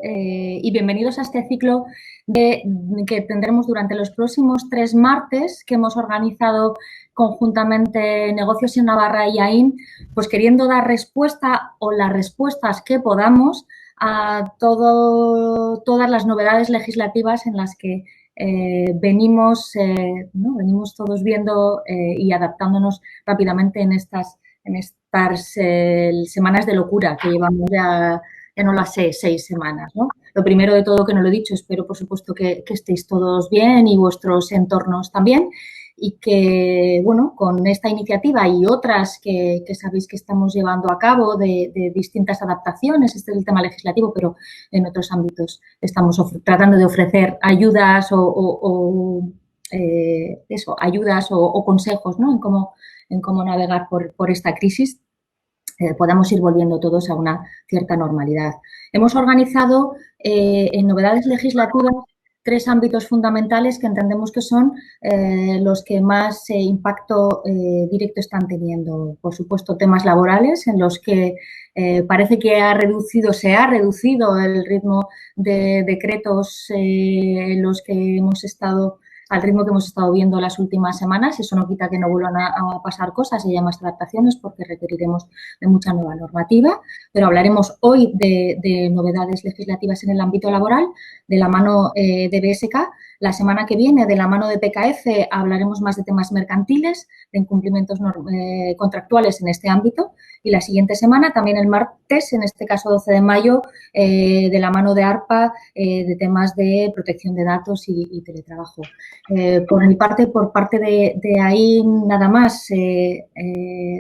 y bienvenidos a este ciclo que tendremos durante los próximos 3 martes que hemos organizado conjuntamente Negocios en Navarra y AIN, pues queriendo dar respuesta o las respuestas que podamos a todas las novedades legislativas en las que venimos todos viendo y adaptándonos rápidamente en estas semanas de locura que llevamos ya no las sé, 6 semanas, ¿no? Lo primero de todo, que no lo he dicho, espero, por supuesto, que estéis todos bien y vuestros entornos también y que, bueno, con esta iniciativa y otras que sabéis que estamos llevando a cabo de distintas adaptaciones, este es el tema legislativo, pero en otros ámbitos estamos tratando de ofrecer ayudas ayudas o consejos, ¿no? en cómo navegar por esta crisis. Podamos ir volviendo todos a una cierta normalidad. Hemos organizado en novedades legislativas 3 ámbitos fundamentales que entendemos que son los que más impacto directo están teniendo. Por supuesto, temas laborales en los que parece que se ha reducido el ritmo de decretos en los que hemos estado al ritmo que hemos estado viendo las últimas semanas. Eso no quita que no vuelvan a pasar cosas y haya más adaptaciones porque requeriremos de mucha nueva normativa, pero hablaremos hoy de novedades legislativas en el ámbito laboral de la mano de BSK. La semana que viene, de la mano de PKF, hablaremos más de temas mercantiles, de incumplimientos contractuales en este ámbito. Y la siguiente semana, también el martes, en este caso 12 de mayo, de la mano de ARPA, de temas de protección de datos y teletrabajo. Por mi parte, por parte de ahí, nada más,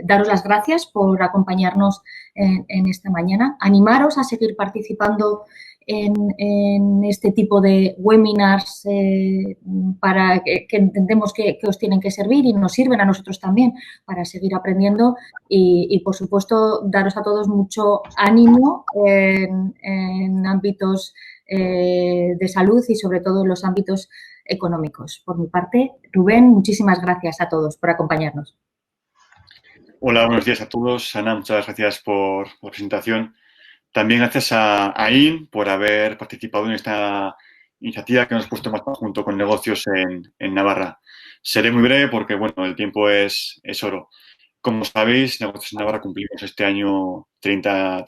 daros las gracias por acompañarnos en esta mañana. Animaros a seguir participando en este tipo de webinars para que entendemos que os tienen que servir y nos sirven a nosotros también para seguir aprendiendo y por supuesto, daros a todos mucho ánimo en ámbitos de salud y sobre todo en los ámbitos económicos. Por mi parte, Rubén, muchísimas gracias a todos por acompañarnos. Hola, buenos días a todos. Ana, muchas gracias por la presentación. También gracias a AIN por haber participado en esta iniciativa que hemos puesto más junto con Negocios en Navarra. Seré muy breve porque, bueno, el tiempo es oro. Como sabéis, Negocios en Navarra cumplimos este año 30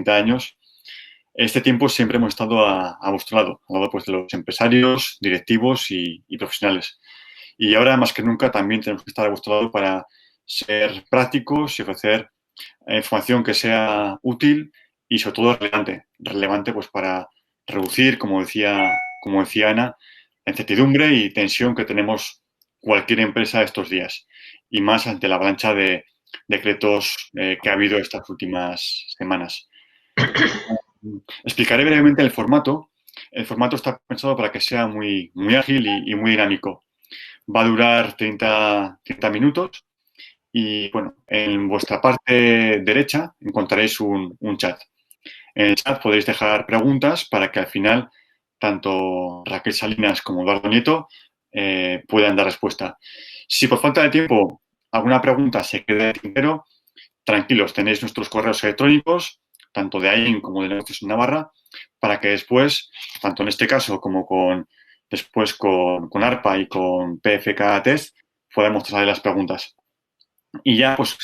años. Este tiempo siempre hemos estado a vuestro lado, al lado pues, de los empresarios, directivos y profesionales. Y ahora, más que nunca, también tenemos que estar a vuestro lado para ser prácticos y ofrecer información que sea útil y sobre todo relevante pues para reducir, como decía Ana, la incertidumbre y tensión que tenemos cualquier empresa estos días y más ante la avalancha de decretos que ha habido estas últimas semanas. Explicaré brevemente el formato. El formato está pensado para que sea muy ágil y muy dinámico. Va a durar 30 minutos. Y, bueno, en vuestra parte derecha encontraréis un chat. En el chat podéis dejar preguntas para que al final tanto Raquel Salinas como Eduardo Nieto puedan dar respuesta. Si por falta de tiempo alguna pregunta se queda en el tintero, tranquilos, tenéis nuestros correos electrónicos, tanto de AIN como de Negocios en Navarra, para que después, tanto en este caso como después con ARPA y con PFK Test, podamos trasladar las preguntas. Y ya, pues,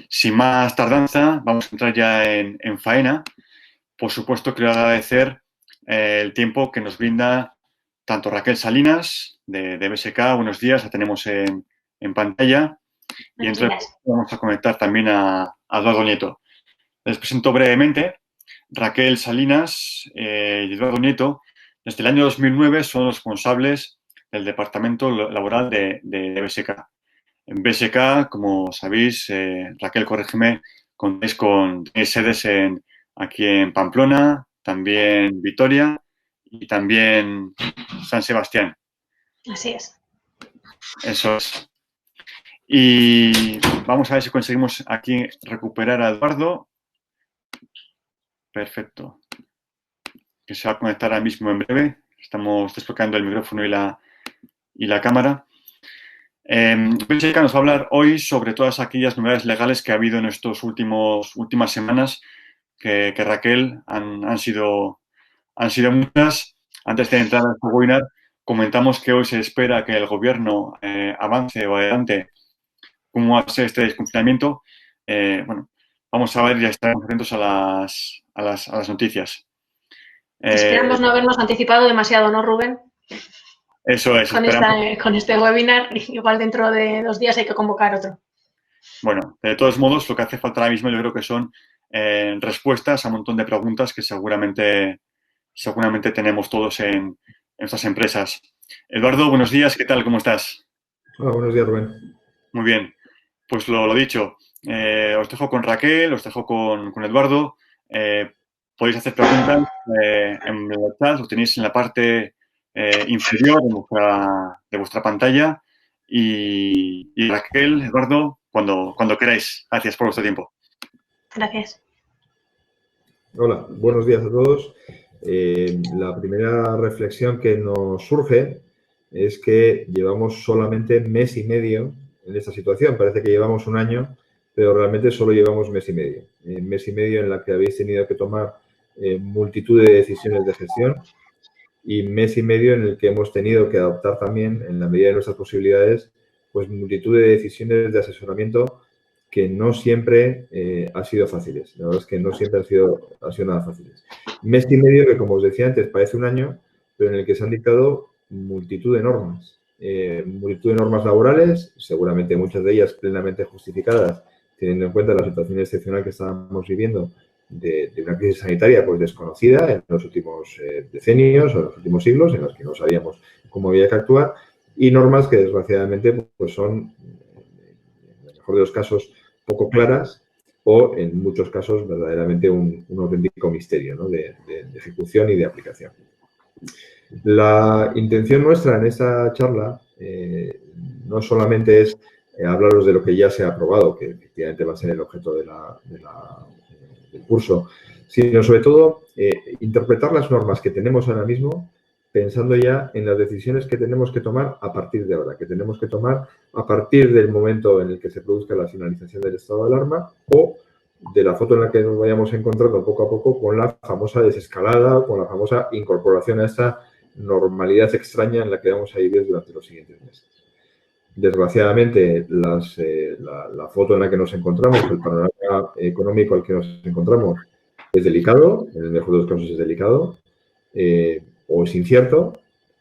sin más tardanza, vamos a entrar ya en faena. Por supuesto, quiero agradecer el tiempo que nos brinda tanto Raquel Salinas, de BSK. Buenos días, la tenemos en pantalla. Y entonces vamos a conectar también a Eduardo Nieto. Les presento brevemente. Raquel Salinas y Eduardo Nieto, desde el año 2009, son los responsables del Departamento Laboral de BSK. En BSK, como sabéis, Raquel, corrígeme, tenéis sedes aquí en Pamplona, también Vitoria y también San Sebastián. Así es. Eso es. Y vamos a ver si conseguimos aquí recuperar a Eduardo. Perfecto. Que se va a conectar ahora mismo en breve. Estamos desbloqueando el micrófono y la cámara. BSK nos va a hablar hoy sobre todas aquellas novedades legales que ha habido en estas últimas semanas que Raquel han sido muchas. Antes de entrar al webinar, comentamos que hoy se espera que el Gobierno avance o adelante cómo va a ser este desconfinamiento. Bueno, vamos a ver, ya estaremos atentos a las noticias. Esperamos no habernos anticipado demasiado, ¿no, Rubén? Eso es. Con este webinar, igual dentro de 2 días hay que convocar otro. Bueno, de todos modos, lo que hace falta ahora mismo yo creo que son respuestas a un montón de preguntas que seguramente tenemos todos en nuestras empresas. Eduardo, buenos días, ¿qué tal? ¿Cómo estás? Hola, buenos días, Rubén. Muy bien, pues lo dicho, os dejo con Raquel, os dejo con Eduardo. Podéis hacer preguntas en el chat, lo tenéis en la parte inferior de vuestra pantalla. Y Raquel, Eduardo, cuando queráis. Gracias por vuestro tiempo. Gracias. Hola, buenos días a todos. La primera reflexión que nos surge es que llevamos solamente mes y medio en esta situación. Parece que llevamos un año, pero realmente solo llevamos mes y medio. Mes y medio en la que habéis tenido que tomar multitud de decisiones de gestión y mes y medio en el que hemos tenido que adoptar también, en la medida de nuestras posibilidades, pues multitud de decisiones de asesoramiento que no siempre han sido fáciles. La verdad es que no siempre han sido nada fáciles. Mes y medio que, como os decía antes, parece un año, pero en el que se han dictado multitud de normas. Multitud de normas laborales, seguramente muchas de ellas plenamente justificadas, teniendo en cuenta la situación excepcional que estábamos viviendo de una crisis sanitaria pues desconocida en los últimos decenios o en los últimos siglos, en los que no sabíamos cómo había que actuar, y normas que desgraciadamente pues son, en el mejor de los casos, poco claras o en muchos casos verdaderamente un auténtico misterio, ¿no? de ejecución y de aplicación. La intención nuestra en esta charla no solamente es hablaros de lo que ya se ha aprobado, que efectivamente va a ser el objeto del curso, sino sobre todo interpretar las normas que tenemos ahora mismo pensando ya en las decisiones que tenemos que tomar a partir de ahora, que tenemos que tomar a partir del momento en el que se produzca la finalización del estado de alarma o de la foto en la que nos vayamos encontrando poco a poco con la famosa desescalada, con la famosa incorporación a esta normalidad extraña en la que vamos a vivir durante los siguientes meses. Desgraciadamente, la foto en la que nos encontramos, el panorama económico al que nos encontramos es delicado, en el mejor de los casos es delicado, o es incierto,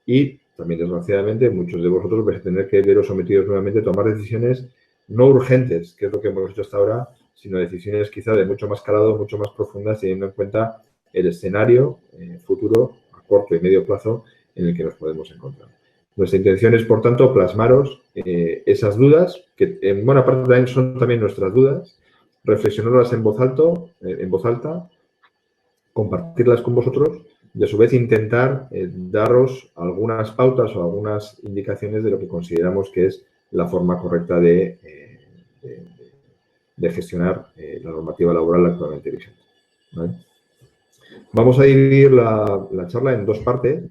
y también, desgraciadamente, muchos de vosotros vais a tener que veros sometidos nuevamente a tomar decisiones no urgentes, que es lo que hemos hecho hasta ahora, sino decisiones quizá de mucho más calado, mucho más profundas, teniendo en cuenta el escenario futuro a corto y medio plazo en el que nos podemos encontrar. Nuestra intención es, por tanto, plasmaros esas dudas, que en buena parte también son también nuestras dudas, reflexionarlas en voz alta, compartirlas con vosotros y, a su vez, intentar daros algunas pautas o algunas indicaciones de lo que consideramos que es la forma correcta de gestionar la normativa laboral actualmente vigente. ¿Vale? Vamos a dividir la charla en dos partes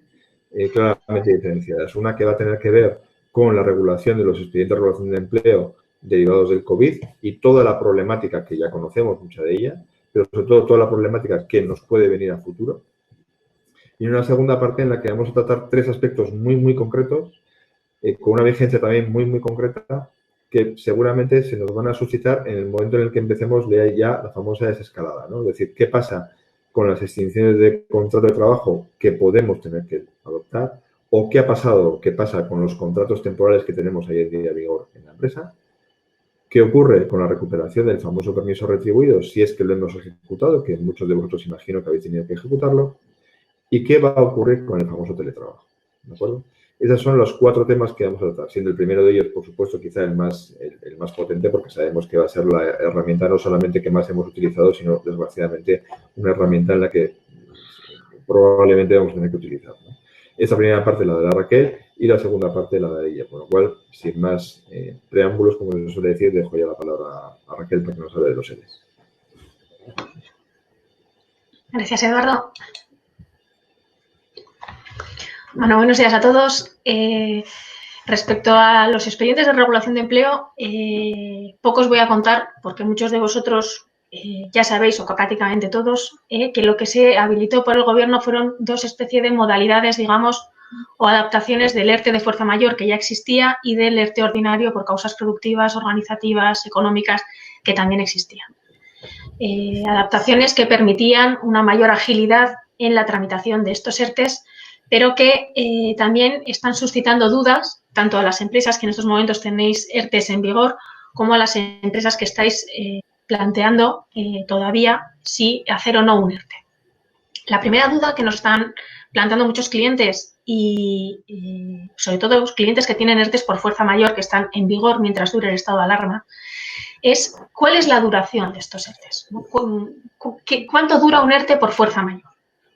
claramente diferenciadas. Una que va a tener que ver con la regulación de los expedientes de regulación de empleo derivados del COVID y toda la problemática que ya conocemos, mucha de ella, pero sobre todo toda la problemática que nos puede venir a futuro. Y una segunda parte en la que vamos a tratar 3 aspectos muy, muy concretos, con una vigencia también muy, muy concreta, que seguramente se nos van a suscitar en el momento en el que empecemos ya la famosa desescalada, ¿no? Es decir, ¿qué pasa con las extinciones de contrato de trabajo que podemos tener que adoptar? ¿O qué ha pasado, qué pasa con los contratos temporales que tenemos ahí en día vigor en la empresa? ¿Qué ocurre con la recuperación del famoso permiso retribuido si es que lo hemos ejecutado, que muchos de vosotros imagino que habéis tenido que ejecutarlo? ¿Y qué va a ocurrir con el famoso teletrabajo? ¿De acuerdo? Esos son los 4 temas que vamos a tratar, siendo el primero de ellos, por supuesto, quizá el más potente, porque sabemos que va a ser la herramienta no solamente que más hemos utilizado, sino, desgraciadamente, una herramienta en la que probablemente vamos a tener que utilizar, ¿no? Esta primera parte la de la Raquel y la segunda parte la de ella, con lo cual, sin más preámbulos, como se suele decir, dejo ya la palabra a Raquel para que nos hable de los ERES. Gracias, Eduardo. Bueno, buenos días a todos. Respecto a los expedientes de regulación de empleo, poco os voy a contar porque muchos de vosotros ya sabéis, o prácticamente todos, que lo que se habilitó por el Gobierno fueron dos especies de modalidades, digamos, o adaptaciones del ERTE de fuerza mayor que ya existía y del ERTE ordinario por causas productivas, organizativas, económicas, que también existían. Adaptaciones que permitían una mayor agilidad en la tramitación de estos ERTEs, pero que también están suscitando dudas, tanto a las empresas que en estos momentos tenéis ERTEs en vigor, como a las empresas que estáis planteando todavía si hacer o no un ERTE. La primera duda que nos están planteando muchos clientes y sobre todo los clientes que tienen ERTEs por fuerza mayor que están en vigor mientras dure el estado de alarma es ¿cuál es la duración de estos ERTEs? ¿Cuánto dura un ERTE por fuerza mayor?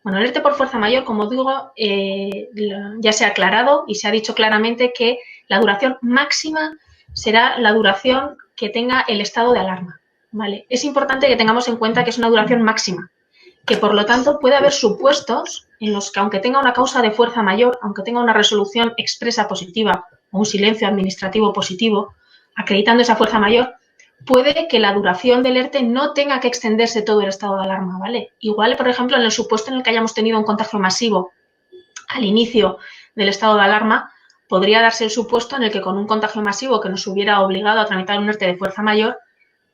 Bueno, el ERTE por fuerza mayor, como digo, ya se ha aclarado y se ha dicho claramente que la duración máxima será la duración que tenga el estado de alarma, ¿vale? Es importante que tengamos en cuenta que es una duración máxima, que por lo tanto puede haber supuestos en los que aunque tenga una causa de fuerza mayor, aunque tenga una resolución expresa positiva o un silencio administrativo positivo, acreditando esa fuerza mayor, puede que la duración del ERTE no tenga que extenderse todo el estado de alarma, ¿vale? Igual, por ejemplo, en el supuesto en el que hayamos tenido un contagio masivo al inicio del estado de alarma, podría darse el supuesto en el que con un contagio masivo que nos hubiera obligado a tramitar un ERTE de fuerza mayor,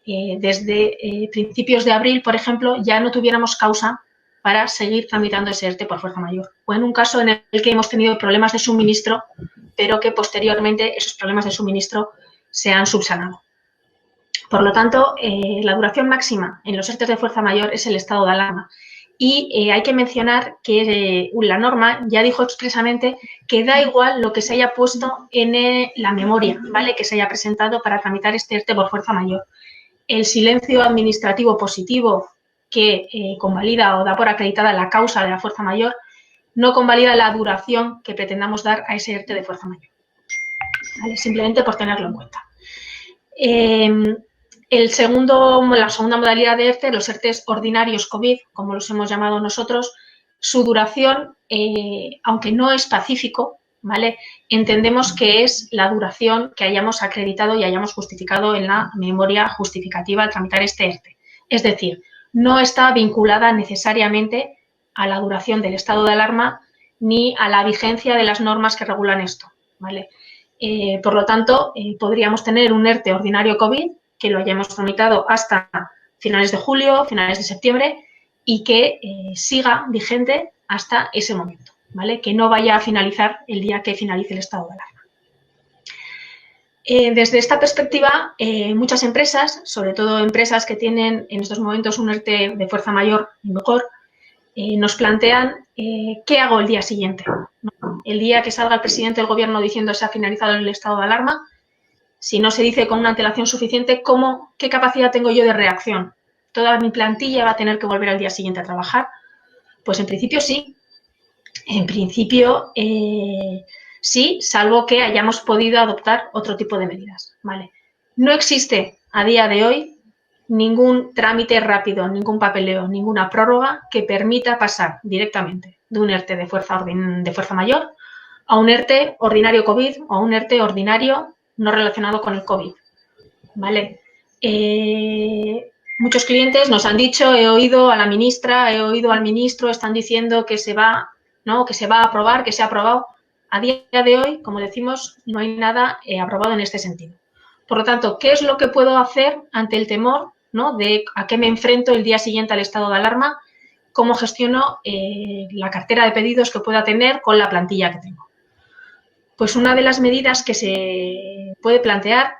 desde principios de abril, por ejemplo, ya no tuviéramos causa para seguir tramitando ese ERTE por fuerza mayor. O en un caso en el que hemos tenido problemas de suministro, pero que posteriormente esos problemas de suministro se han subsanado. Por lo tanto, la duración máxima en los ERTEs de fuerza mayor es el estado de alarma. Y hay que mencionar que la norma ya dijo expresamente que da igual lo que se haya puesto en la memoria, ¿vale? Que se haya presentado para tramitar este ERTE por fuerza mayor. El silencio administrativo positivo que convalida o da por acreditada la causa de la fuerza mayor no convalida la duración que pretendamos dar a ese ERTE de fuerza mayor, ¿vale? Simplemente por tenerlo en cuenta. La segunda modalidad de ERTE, los ERTEs ordinarios COVID, como los hemos llamado nosotros, su duración, aunque no es pacífico, ¿vale? Entendemos que es la duración que hayamos acreditado y hayamos justificado en la memoria justificativa al tramitar este ERTE. Es decir, no está vinculada necesariamente a la duración del estado de alarma ni a la vigencia de las normas que regulan esto, ¿vale? Por lo tanto, podríamos tener un ERTE ordinario COVID que lo hayamos tramitado hasta finales de julio, finales de septiembre y que siga vigente hasta ese momento, ¿vale? Que no vaya a finalizar el día que finalice el estado de alarma. Desde esta perspectiva, muchas empresas, sobre todo empresas que tienen en estos momentos un ERTE de fuerza mayor en vigor, nos plantean qué hago el día siguiente, ¿no? El día que salga el presidente del Gobierno diciendo se ha finalizado el estado de alarma, si no se dice con una antelación suficiente, ¿qué capacidad tengo yo de reacción? ¿Toda mi plantilla va a tener que volver al día siguiente a trabajar? Pues en principio sí. En principio sí, salvo que hayamos podido adoptar otro tipo de medidas, ¿vale? No existe a día de hoy ningún trámite rápido, ningún papeleo, ninguna prórroga que permita pasar directamente de un ERTE de fuerza mayor a un ERTE ordinario COVID o a un ERTE ordinario no relacionado con el COVID, ¿vale? Muchos clientes nos han dicho, he oído a la ministra, he oído al ministro, están diciendo que se va, ¿no? Que se va a aprobar, que se ha aprobado. A día de hoy, como decimos, no hay nada aprobado en este sentido. Por lo tanto, ¿qué es lo que puedo hacer ante el temor, ¿no? De a qué me enfrento el día siguiente al estado de alarma? ¿Cómo gestiono la cartera de pedidos que pueda tener con la plantilla que tengo? Pues una de las medidas que se puede plantear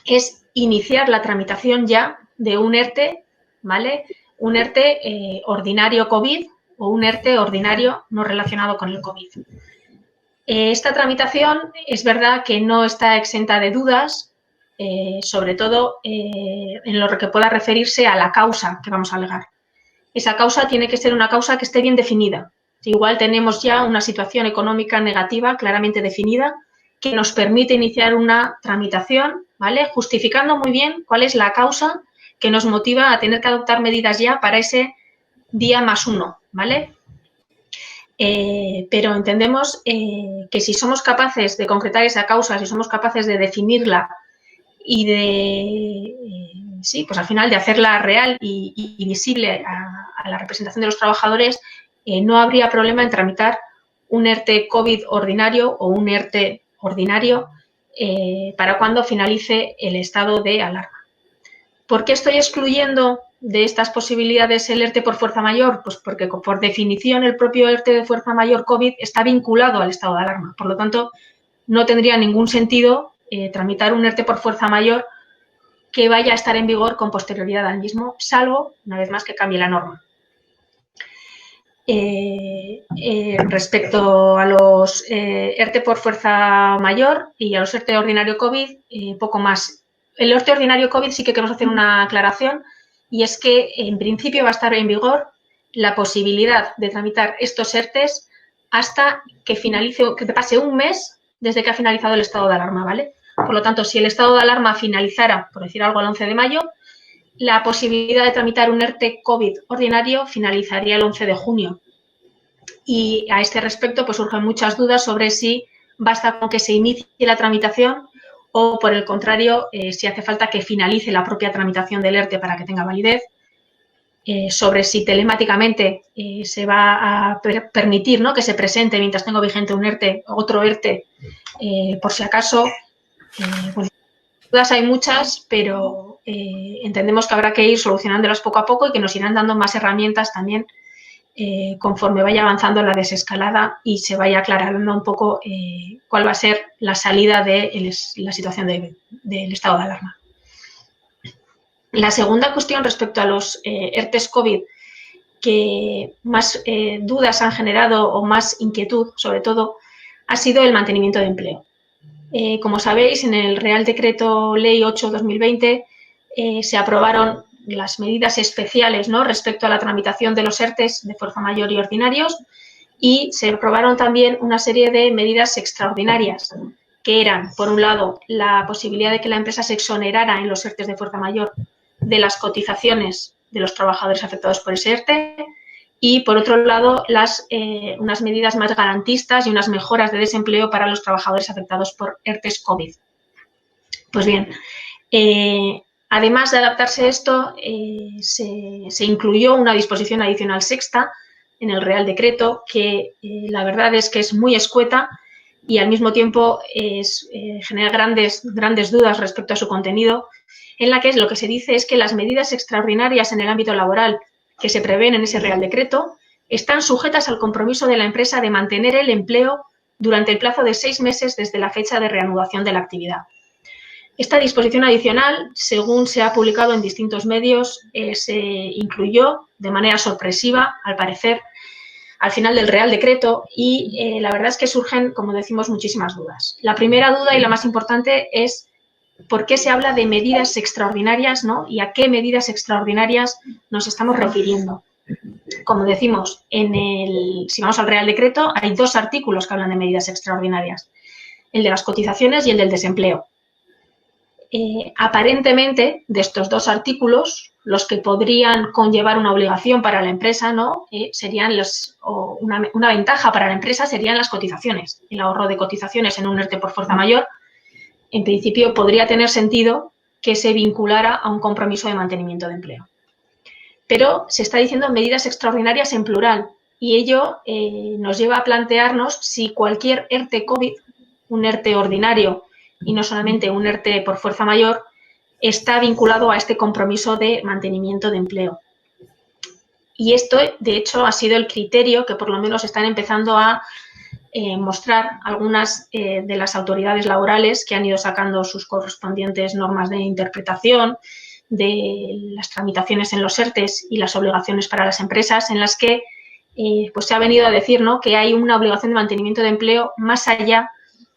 es iniciar la tramitación ya de un ERTE, ¿vale? Un ERTE ordinario COVID o un ERTE ordinario no relacionado con el COVID. Esta tramitación es verdad que no está exenta de dudas, sobre todo en lo que pueda referirse a la causa que vamos a alegar. Esa causa tiene que ser una causa que esté bien definida. Igual tenemos ya una situación económica negativa claramente definida que nos permite iniciar una tramitación, ¿vale? Justificando muy bien cuál es la causa que nos motiva a tener que adoptar medidas ya para ese día +1, ¿vale? Pero entendemos que si somos capaces de concretar esa causa, si somos capaces de definirla y de sí, pues al final de hacerla real y visible a la representación de los trabajadores, no habría problema en tramitar un ERTE COVID ordinario o un ERTE ordinario para cuando finalice el estado de alarma. ¿Por qué estoy excluyendo de estas posibilidades el ERTE por fuerza mayor? Pues porque por definición el propio ERTE de fuerza mayor COVID está vinculado al estado de alarma. Por lo tanto, no tendría ningún sentido tramitar un ERTE por fuerza mayor que vaya a estar en vigor con posterioridad al mismo, salvo, una vez más, que cambie la norma. Respecto a los ERTE por fuerza mayor y a los ERTE ordinario COVID, poco más. El ERTE ordinario COVID sí que queremos hacer una aclaración, y es que en principio va a estar en vigor la posibilidad de tramitar estos ERTEs hasta que finalice, que pase un mes desde que ha finalizado el estado de alarma, ¿vale? Por lo tanto, si el estado de alarma finalizara, por decir algo, el 11 de mayo, la posibilidad de tramitar un ERTE COVID ordinario finalizaría el 11 de junio. Y a este respecto, pues surgen muchas dudas sobre si basta con que se inicie la tramitación o, por el contrario, si hace falta que finalice la propia tramitación del ERTE para que tenga validez, sobre si telemáticamente se va a permitir, ¿no?, que se presente mientras tengo vigente un ERTE, otro ERTE, por si acaso. Pues, dudas hay muchas, pero entendemos que habrá que ir solucionándolas poco a poco y que nos irán dando más herramientas también conforme vaya avanzando la desescalada y se vaya aclarando un poco cuál va a ser la salida de la situación del estado de alarma. La segunda cuestión respecto a los ERTEs COVID que más dudas han generado o más inquietud, sobre todo, ha sido el mantenimiento de empleo. Como sabéis, en el Real Decreto Ley 8/2020 se aprobaron las medidas especiales, ¿no?, respecto a la tramitación de los ERTEs de fuerza mayor y ordinarios, y se aprobaron también una serie de medidas extraordinarias, que eran, por un lado, la posibilidad de que la empresa se exonerara en los ERTEs de fuerza mayor de las cotizaciones de los trabajadores afectados por ese ERTE, y, por otro lado, unas medidas más garantistas y unas mejoras de desempleo para los trabajadores afectados por ERTEs COVID. Pues bien, además de adaptarse esto, se incluyó una disposición adicional sexta en el Real Decreto que la verdad es que es muy escueta y al mismo tiempo genera grandes dudas respecto a su contenido, en la que lo que se dice es que las medidas extraordinarias en el ámbito laboral que se prevén en ese Real Decreto están sujetas al compromiso de la empresa de mantener el empleo durante el plazo de 6 meses desde la fecha de reanudación de la actividad. Esta disposición adicional, según se ha publicado en distintos medios, se incluyó de manera sorpresiva, al parecer, al final del Real Decreto y la verdad es que surgen, como decimos, muchísimas dudas. La primera duda y la más importante es ¿por qué se habla de medidas extraordinarias, ¿no?, y a qué medidas extraordinarias nos estamos refiriendo? Como decimos, si vamos al Real Decreto, hay 2 artículos que hablan de medidas extraordinarias, el de las cotizaciones y el del desempleo. Aparentemente, de estos 2 artículos, los que podrían conllevar una obligación para la empresa, ¿no?, serían una ventaja para la empresa serían las cotizaciones. El ahorro de cotizaciones en un ERTE por fuerza mayor, en principio, podría tener sentido que se vinculara a un compromiso de mantenimiento de empleo. Pero se está diciendo medidas extraordinarias en plural y ello nos lleva a plantearnos si cualquier ERTE COVID, un ERTE ordinario y no solamente un ERTE por fuerza mayor, está vinculado a este compromiso de mantenimiento de empleo. Y esto, de hecho, ha sido el criterio que por lo menos están empezando a mostrar algunas de las autoridades laborales que han ido sacando sus correspondientes normas de interpretación de las tramitaciones en los ERTEs y las obligaciones para las empresas, en las que pues se ha venido a decir, ¿no?, que hay una obligación de mantenimiento de empleo más allá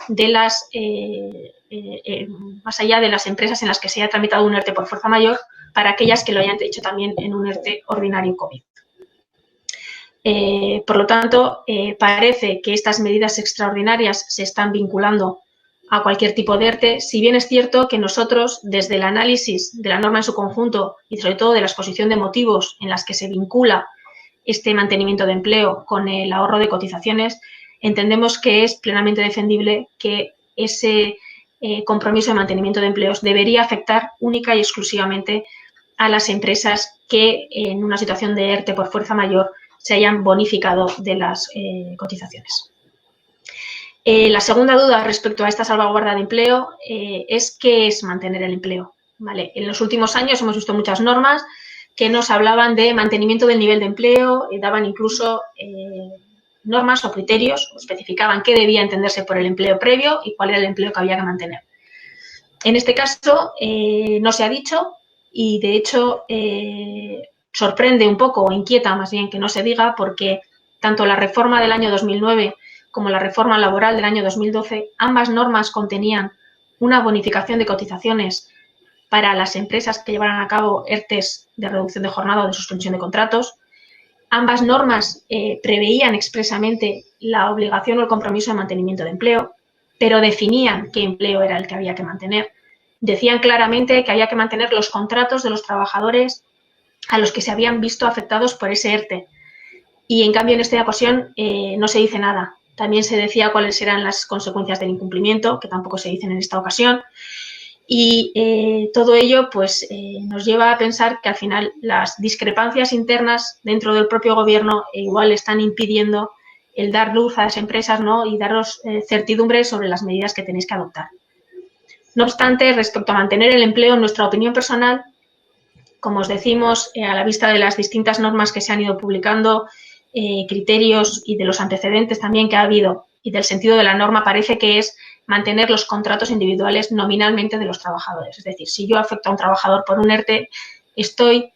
de las empresas en las que se haya tramitado un ERTE por fuerza mayor, para aquellas que lo hayan hecho también en un ERTE ordinario COVID. Por lo tanto, parece que estas medidas extraordinarias se están vinculando a cualquier tipo de ERTE, si bien es cierto que nosotros, desde el análisis de la norma en su conjunto y sobre todo de la exposición de motivos en las que se vincula este mantenimiento de empleo con el ahorro de cotizaciones, entendemos que es plenamente defendible que ese compromiso de mantenimiento de empleos debería afectar única y exclusivamente a las empresas que en una situación de ERTE por fuerza mayor se hayan bonificado de las cotizaciones. La segunda duda respecto a esta salvaguarda de empleo es qué es mantener el empleo. ¿Vale? En los últimos años hemos visto muchas normas que nos hablaban de mantenimiento del nivel de empleo, daban incluso normas o criterios, o especificaban qué debía entenderse por el empleo previo y cuál era el empleo que había que mantener. En este caso no se ha dicho y, de hecho, sorprende un poco o inquieta más bien que no se diga, porque tanto la reforma del año 2009 como la reforma laboral del año 2012, ambas normas contenían una bonificación de cotizaciones para las empresas que llevaran a cabo ERTEs de reducción de jornada o de suspensión de contratos. Ambas normas preveían expresamente la obligación o el compromiso de mantenimiento de empleo, pero definían qué empleo era el que había que mantener. Decían claramente que había que mantener los contratos de los trabajadores a los que se habían visto afectados por ese ERTE. Y, en cambio, en esta ocasión no se dice nada. También se decía cuáles eran las consecuencias del incumplimiento, que tampoco se dicen en esta ocasión. Y todo ello pues, nos lleva a pensar que al final las discrepancias internas dentro del propio gobierno igual están impidiendo el dar luz a las empresas, ¿no? Y daros certidumbre sobre las medidas que tenéis que adoptar. No obstante, respecto a mantener el empleo, en nuestra opinión personal, como os decimos, a la vista de las distintas normas que se han ido publicando, criterios y de los antecedentes también que ha habido y del sentido de la norma, parece que es mantener los contratos individuales nominalmente de los trabajadores. Es decir, si yo afecto a un trabajador por un ERTE, estoy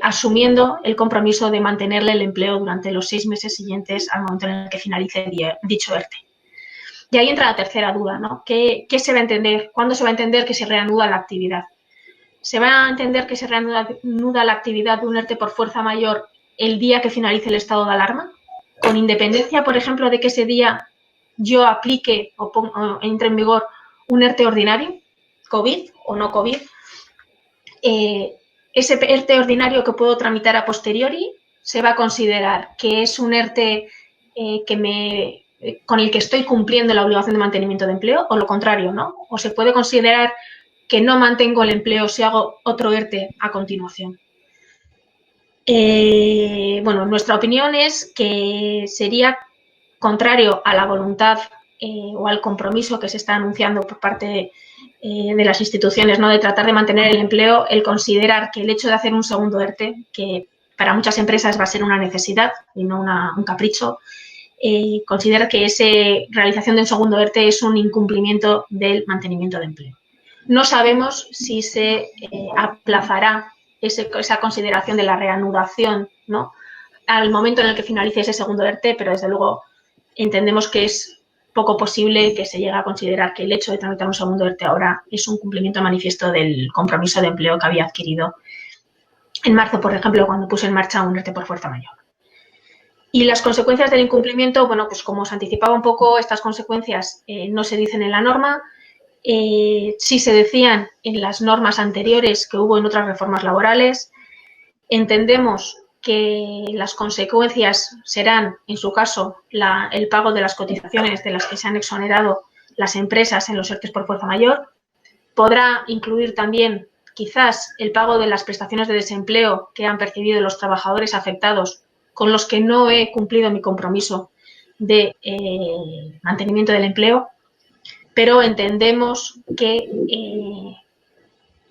asumiendo el compromiso de mantenerle el empleo durante los 6 meses siguientes al momento en el que finalice dicho ERTE. Y ahí entra la tercera duda, ¿no? ¿Qué se va a entender? ¿Cuándo se va a entender que se reanuda la actividad? ¿Se va a entender que se reanuda la actividad de un ERTE por fuerza mayor el día que finalice el estado de alarma? Con independencia, por ejemplo, de que ese día yo aplique o entre en vigor un ERTE ordinario, COVID o no COVID, ese ERTE ordinario que puedo tramitar a posteriori se va a considerar que es un ERTE con el que estoy cumpliendo la obligación de mantenimiento de empleo, o lo contrario, ¿no? O se puede considerar que no mantengo el empleo si hago otro ERTE a continuación. Bueno, nuestra opinión es que sería contrario a la voluntad o al compromiso que se está anunciando por parte de las instituciones, ¿no? De tratar de mantener el empleo, el considerar que el hecho de hacer un segundo ERTE, que para muchas empresas va a ser una necesidad y no un capricho, considera que esa realización de un segundo ERTE es un incumplimiento del mantenimiento de empleo. No sabemos si se aplazará esa consideración de la reanudación, ¿no?, al momento en el que finalice ese segundo ERTE, pero desde luego entendemos que es poco posible que se llegue a considerar que el hecho de tramitar un segundo ERTE ahora es un cumplimiento manifiesto del compromiso de empleo que había adquirido en marzo, por ejemplo, cuando puse en marcha un ERTE por fuerza mayor. Y las consecuencias del incumplimiento, bueno, pues como os anticipaba un poco, estas consecuencias no se dicen en la norma. Sí se decían en las normas anteriores que hubo en otras reformas laborales. Entendemos que las consecuencias serán, en su caso, el pago de las cotizaciones de las que se han exonerado las empresas en los ERTEs por fuerza mayor. Podrá incluir también, quizás, el pago de las prestaciones de desempleo que han percibido los trabajadores afectados con los que no he cumplido mi compromiso de mantenimiento del empleo, pero entendemos que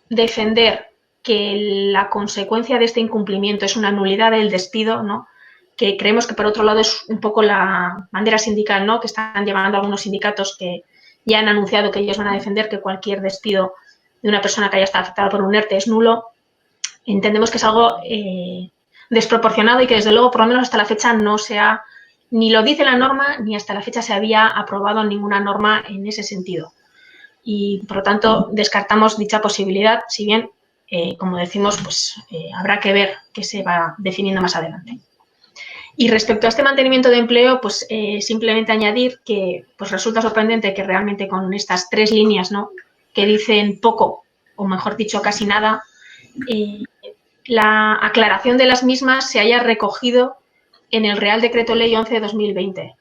defender que la consecuencia de este incumplimiento es una nulidad del despido, ¿no?, que creemos que, por otro lado, es un poco la bandera sindical, ¿no?, que están llevando algunos sindicatos que ya han anunciado que ellos van a defender que cualquier despido de una persona que haya estado afectada por un ERTE es nulo. Entendemos que es algo desproporcionado y que, desde luego, por lo menos hasta la fecha no se ha, ni lo dice la norma, ni hasta la fecha se había aprobado ninguna norma en ese sentido. Y, por lo tanto, descartamos dicha posibilidad, si bien, como decimos, pues habrá que ver qué se va definiendo más adelante. Y respecto a este mantenimiento de empleo, pues simplemente añadir que pues resulta sorprendente que realmente con estas 3 líneas, ¿no?, que dicen poco, o mejor dicho, casi nada, la aclaración de las mismas se haya recogido en el Real Decreto Ley 11 de 2020.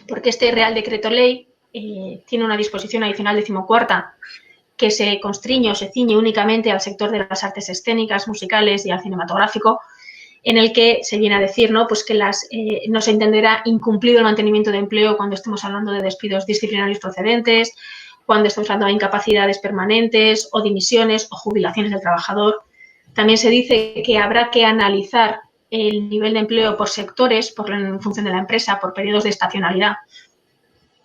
Porque este Real Decreto Ley tiene una disposición adicional 14ª que se constriñe o se ciñe únicamente al sector de las artes escénicas, musicales y al cinematográfico, en el que se viene a decir, ¿no? Pues que no se entenderá incumplido el mantenimiento de empleo cuando estemos hablando de despidos disciplinarios procedentes, cuando estamos hablando de incapacidades permanentes o dimisiones o jubilaciones del trabajador. También se dice que habrá que analizar el nivel de empleo por sectores, en función de la empresa, por periodos de estacionalidad.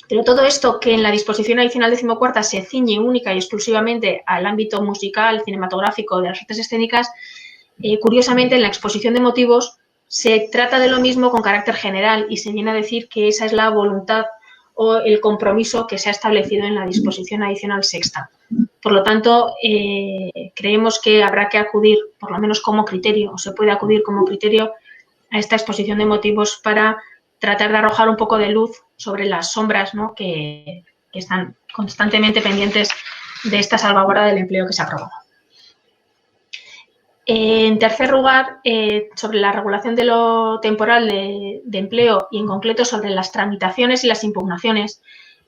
Pero todo esto que en la disposición adicional 14ª se ciñe única y exclusivamente al ámbito musical, cinematográfico, de las artes escénicas, curiosamente en la exposición de motivos se trata de lo mismo con carácter general y se viene a decir que esa es la voluntad o el compromiso que se ha establecido en la disposición adicional 6ª. Por lo tanto, creemos que habrá que acudir, por lo menos como criterio, o se puede acudir como criterio a esta exposición de motivos para tratar de arrojar un poco de luz sobre las sombras, ¿no? que están constantemente pendientes de esta salvaguarda del empleo que se ha aprobado. En tercer lugar, sobre la regulación de lo temporal de empleo y en concreto sobre las tramitaciones y las impugnaciones.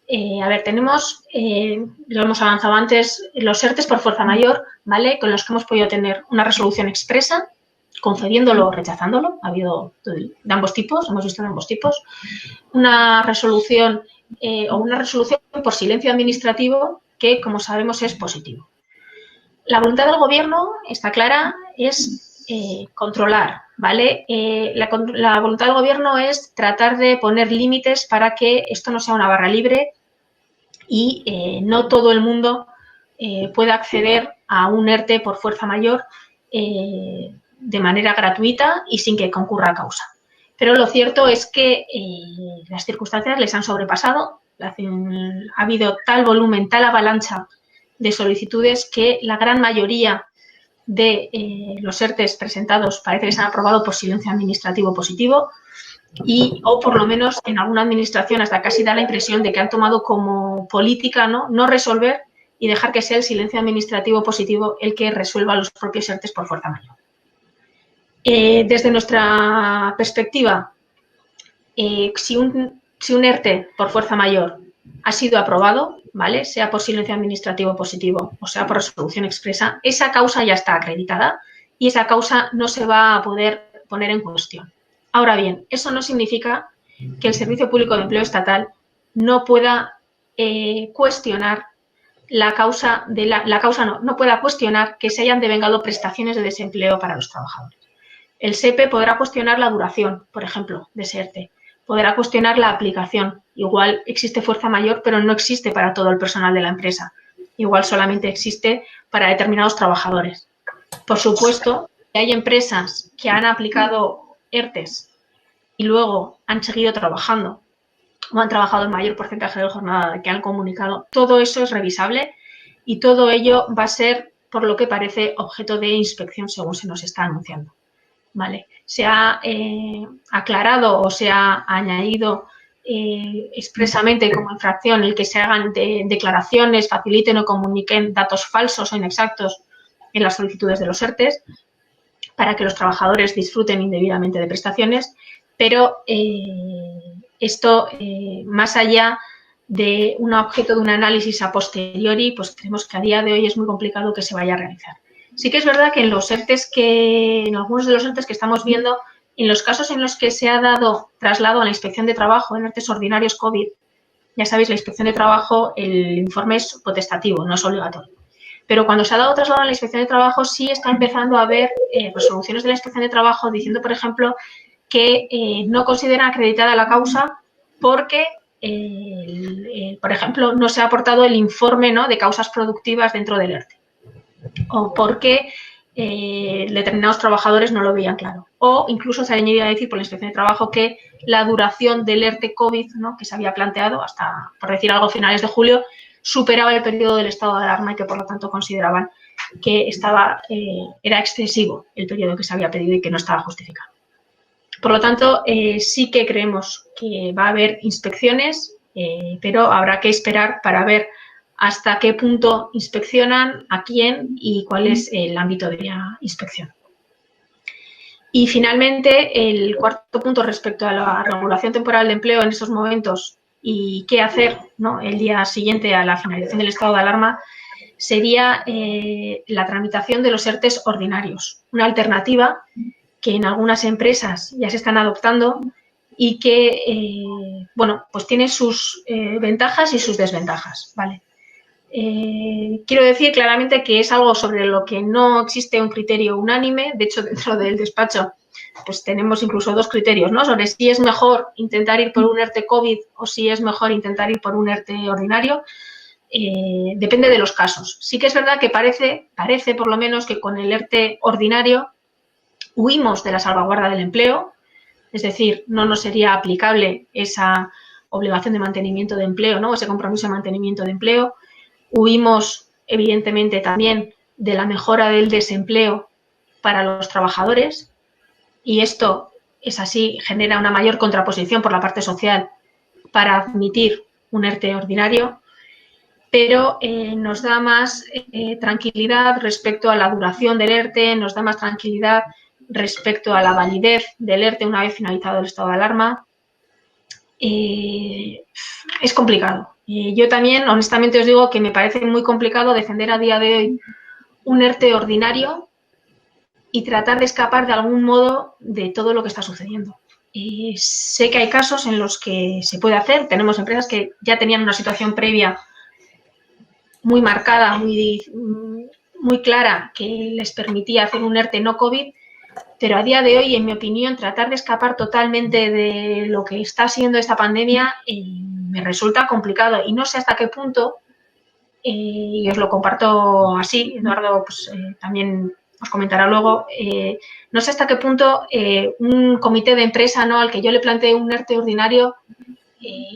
Tenemos, lo hemos avanzado antes, los ERTEs por fuerza mayor, ¿vale? Con los que hemos podido tener una resolución expresa, concediéndolo o rechazándolo, ha habido de ambos tipos, hemos visto de ambos tipos, una resolución o una resolución por silencio administrativo que, como sabemos, es positivo. La voluntad del Gobierno, está clara, es controlar, ¿vale? La voluntad del Gobierno es tratar de poner límites para que esto no sea una barra libre y no todo el mundo pueda acceder a un ERTE por fuerza mayor de manera gratuita y sin que concurra causa. Pero lo cierto es que las circunstancias les han sobrepasado, ha habido tal volumen, tal avalancha de solicitudes que la gran mayoría de los ERTEs presentados parece que se han aprobado por silencio administrativo positivo o por lo menos en alguna administración hasta casi da la impresión de que han tomado como política no resolver y dejar que sea el silencio administrativo positivo el que resuelva los propios ERTEs por fuerza mayor. Desde nuestra perspectiva, si un ERTE por fuerza mayor ha sido aprobado, ¿vale? Sea por silencio administrativo positivo o sea por resolución expresa, esa causa ya está acreditada y esa causa no se va a poder poner en cuestión. Ahora bien, eso no significa que el Servicio Público de Empleo Estatal no pueda cuestionar no pueda cuestionar que se hayan devengado prestaciones de desempleo para los trabajadores. El SEPE podrá cuestionar la duración, por ejemplo, de ese ERTE. Podrá cuestionar la aplicación. Igual existe fuerza mayor, pero no existe para todo el personal de la empresa. Igual solamente existe para determinados trabajadores. Por supuesto, hay empresas que han aplicado ERTEs y luego han seguido trabajando o han trabajado el mayor porcentaje de jornada que han comunicado. Todo eso es revisable y todo ello va a ser, por lo que parece, objeto de inspección según se nos está anunciando. ¿Vale? Se ha aclarado o se ha añadido expresamente como infracción el que se hagan declaraciones, faciliten o comuniquen datos falsos o inexactos en las solicitudes de los ERTEs para que los trabajadores disfruten indebidamente de prestaciones, pero esto, más allá de un objeto de un análisis a posteriori, pues creemos que a día de hoy es muy complicado que se vaya a realizar. Sí que es verdad que en algunos de los ERTEs que estamos viendo, en los casos en los que se ha dado traslado a la inspección de trabajo en ERTEs ordinarios COVID, ya sabéis, la inspección de trabajo, el informe es potestativo, no es obligatorio. Pero cuando se ha dado traslado a la inspección de trabajo, sí está empezando a haber resoluciones de la inspección de trabajo diciendo, por ejemplo, que no consideran acreditada la causa porque, por ejemplo, no se ha aportado el informe, ¿no?, de causas productivas dentro del ERTE. O porque determinados trabajadores no lo veían claro. O incluso se ha añadido a decir por la inspección de trabajo que la duración del ERTE COVID, ¿no?, que se había planteado hasta, por decir algo, finales de julio, superaba el periodo del estado de alarma y que por lo tanto consideraban que era excesivo el periodo que se había pedido y que no estaba justificado. Por lo tanto, sí que creemos que va a haber inspecciones, pero habrá que esperar para ver hasta qué punto inspeccionan, a quién y cuál es el ámbito de la inspección. Y finalmente, el cuarto punto respecto a la regulación temporal de empleo en estos momentos y qué hacer, ¿no?, el día siguiente a la finalización del estado de alarma, sería la tramitación de los ERTEs ordinarios, una alternativa que en algunas empresas ya se están adoptando y que, bueno, pues tiene sus ventajas y sus desventajas, ¿vale? Quiero decir claramente que es algo sobre lo que no existe un criterio unánime. De hecho, dentro del despacho pues tenemos incluso 2 criterios, ¿no? Sobre si es mejor intentar ir por un ERTE COVID o si es mejor intentar ir por un ERTE ordinario. Depende de los casos. Sí que es verdad que parece por lo menos que con el ERTE ordinario huimos de la salvaguarda del empleo, es decir, no nos sería aplicable esa obligación de mantenimiento de empleo, ¿no? Ese compromiso de mantenimiento de empleo. Huimos, evidentemente, también de la mejora del desempleo para los trabajadores y esto es así, genera una mayor contraposición por la parte social para admitir un ERTE ordinario, pero nos da más tranquilidad respecto a la duración del ERTE, nos da más tranquilidad respecto a la validez del ERTE una vez finalizado el estado de alarma. Es complicado. Yo también, honestamente, os digo que me parece muy complicado defender a día de hoy un ERTE ordinario y tratar de escapar de algún modo de todo lo que está sucediendo. Sé que hay casos en los que se puede hacer. Tenemos empresas que ya tenían una situación previa muy marcada, muy clara, que les permitía hacer un ERTE no COVID, pero a día de hoy, en mi opinión, tratar de escapar totalmente de lo que está siendo esta pandemia me resulta complicado y no sé hasta qué punto, y os lo comparto así, Eduardo pues, también os comentará luego, no sé hasta qué punto un comité de empresa, ¿no?, al que yo le planteé un ERTE ordinario,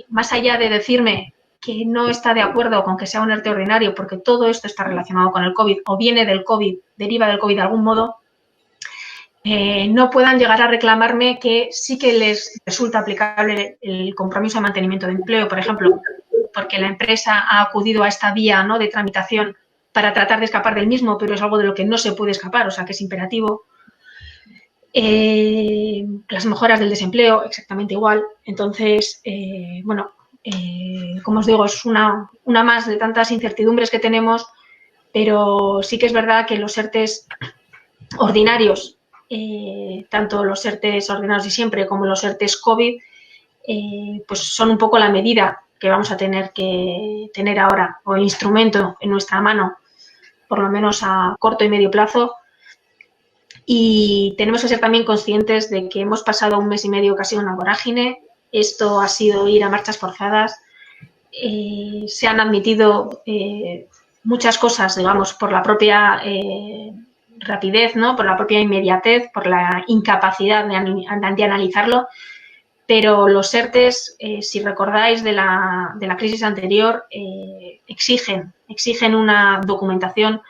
más allá de decirme que no está de acuerdo con que sea un ERTE ordinario porque todo esto está relacionado con el COVID o viene del COVID, deriva del COVID de algún modo, no puedan llegar a reclamarme que sí que les resulta aplicable el compromiso de mantenimiento de empleo, por ejemplo, porque la empresa ha acudido a esta vía, ¿no?, de tramitación para tratar de escapar del mismo, pero es algo de lo que no se puede escapar, o sea que es imperativo. Las mejoras del desempleo, exactamente igual. Entonces, bueno, como os digo, es una más de tantas incertidumbres que tenemos, pero sí que es verdad que los ERTEs ordinarios, tanto los ERTEs ordinarios de siempre como los ERTEs COVID, pues son un poco la medida que vamos a tener que tener ahora, o el instrumento en nuestra mano, por lo menos a corto y medio plazo. Y tenemos que ser también conscientes de que hemos pasado un mes y medio casi una vorágine. Esto ha sido ir a marchas forzadas. Se han admitido muchas cosas, digamos, por la propia rapidez, ¿no?, por la propia inmediatez, por la incapacidad de analizarlo. Pero los ERTEs, si recordáis de la crisis anterior, exigen una documentación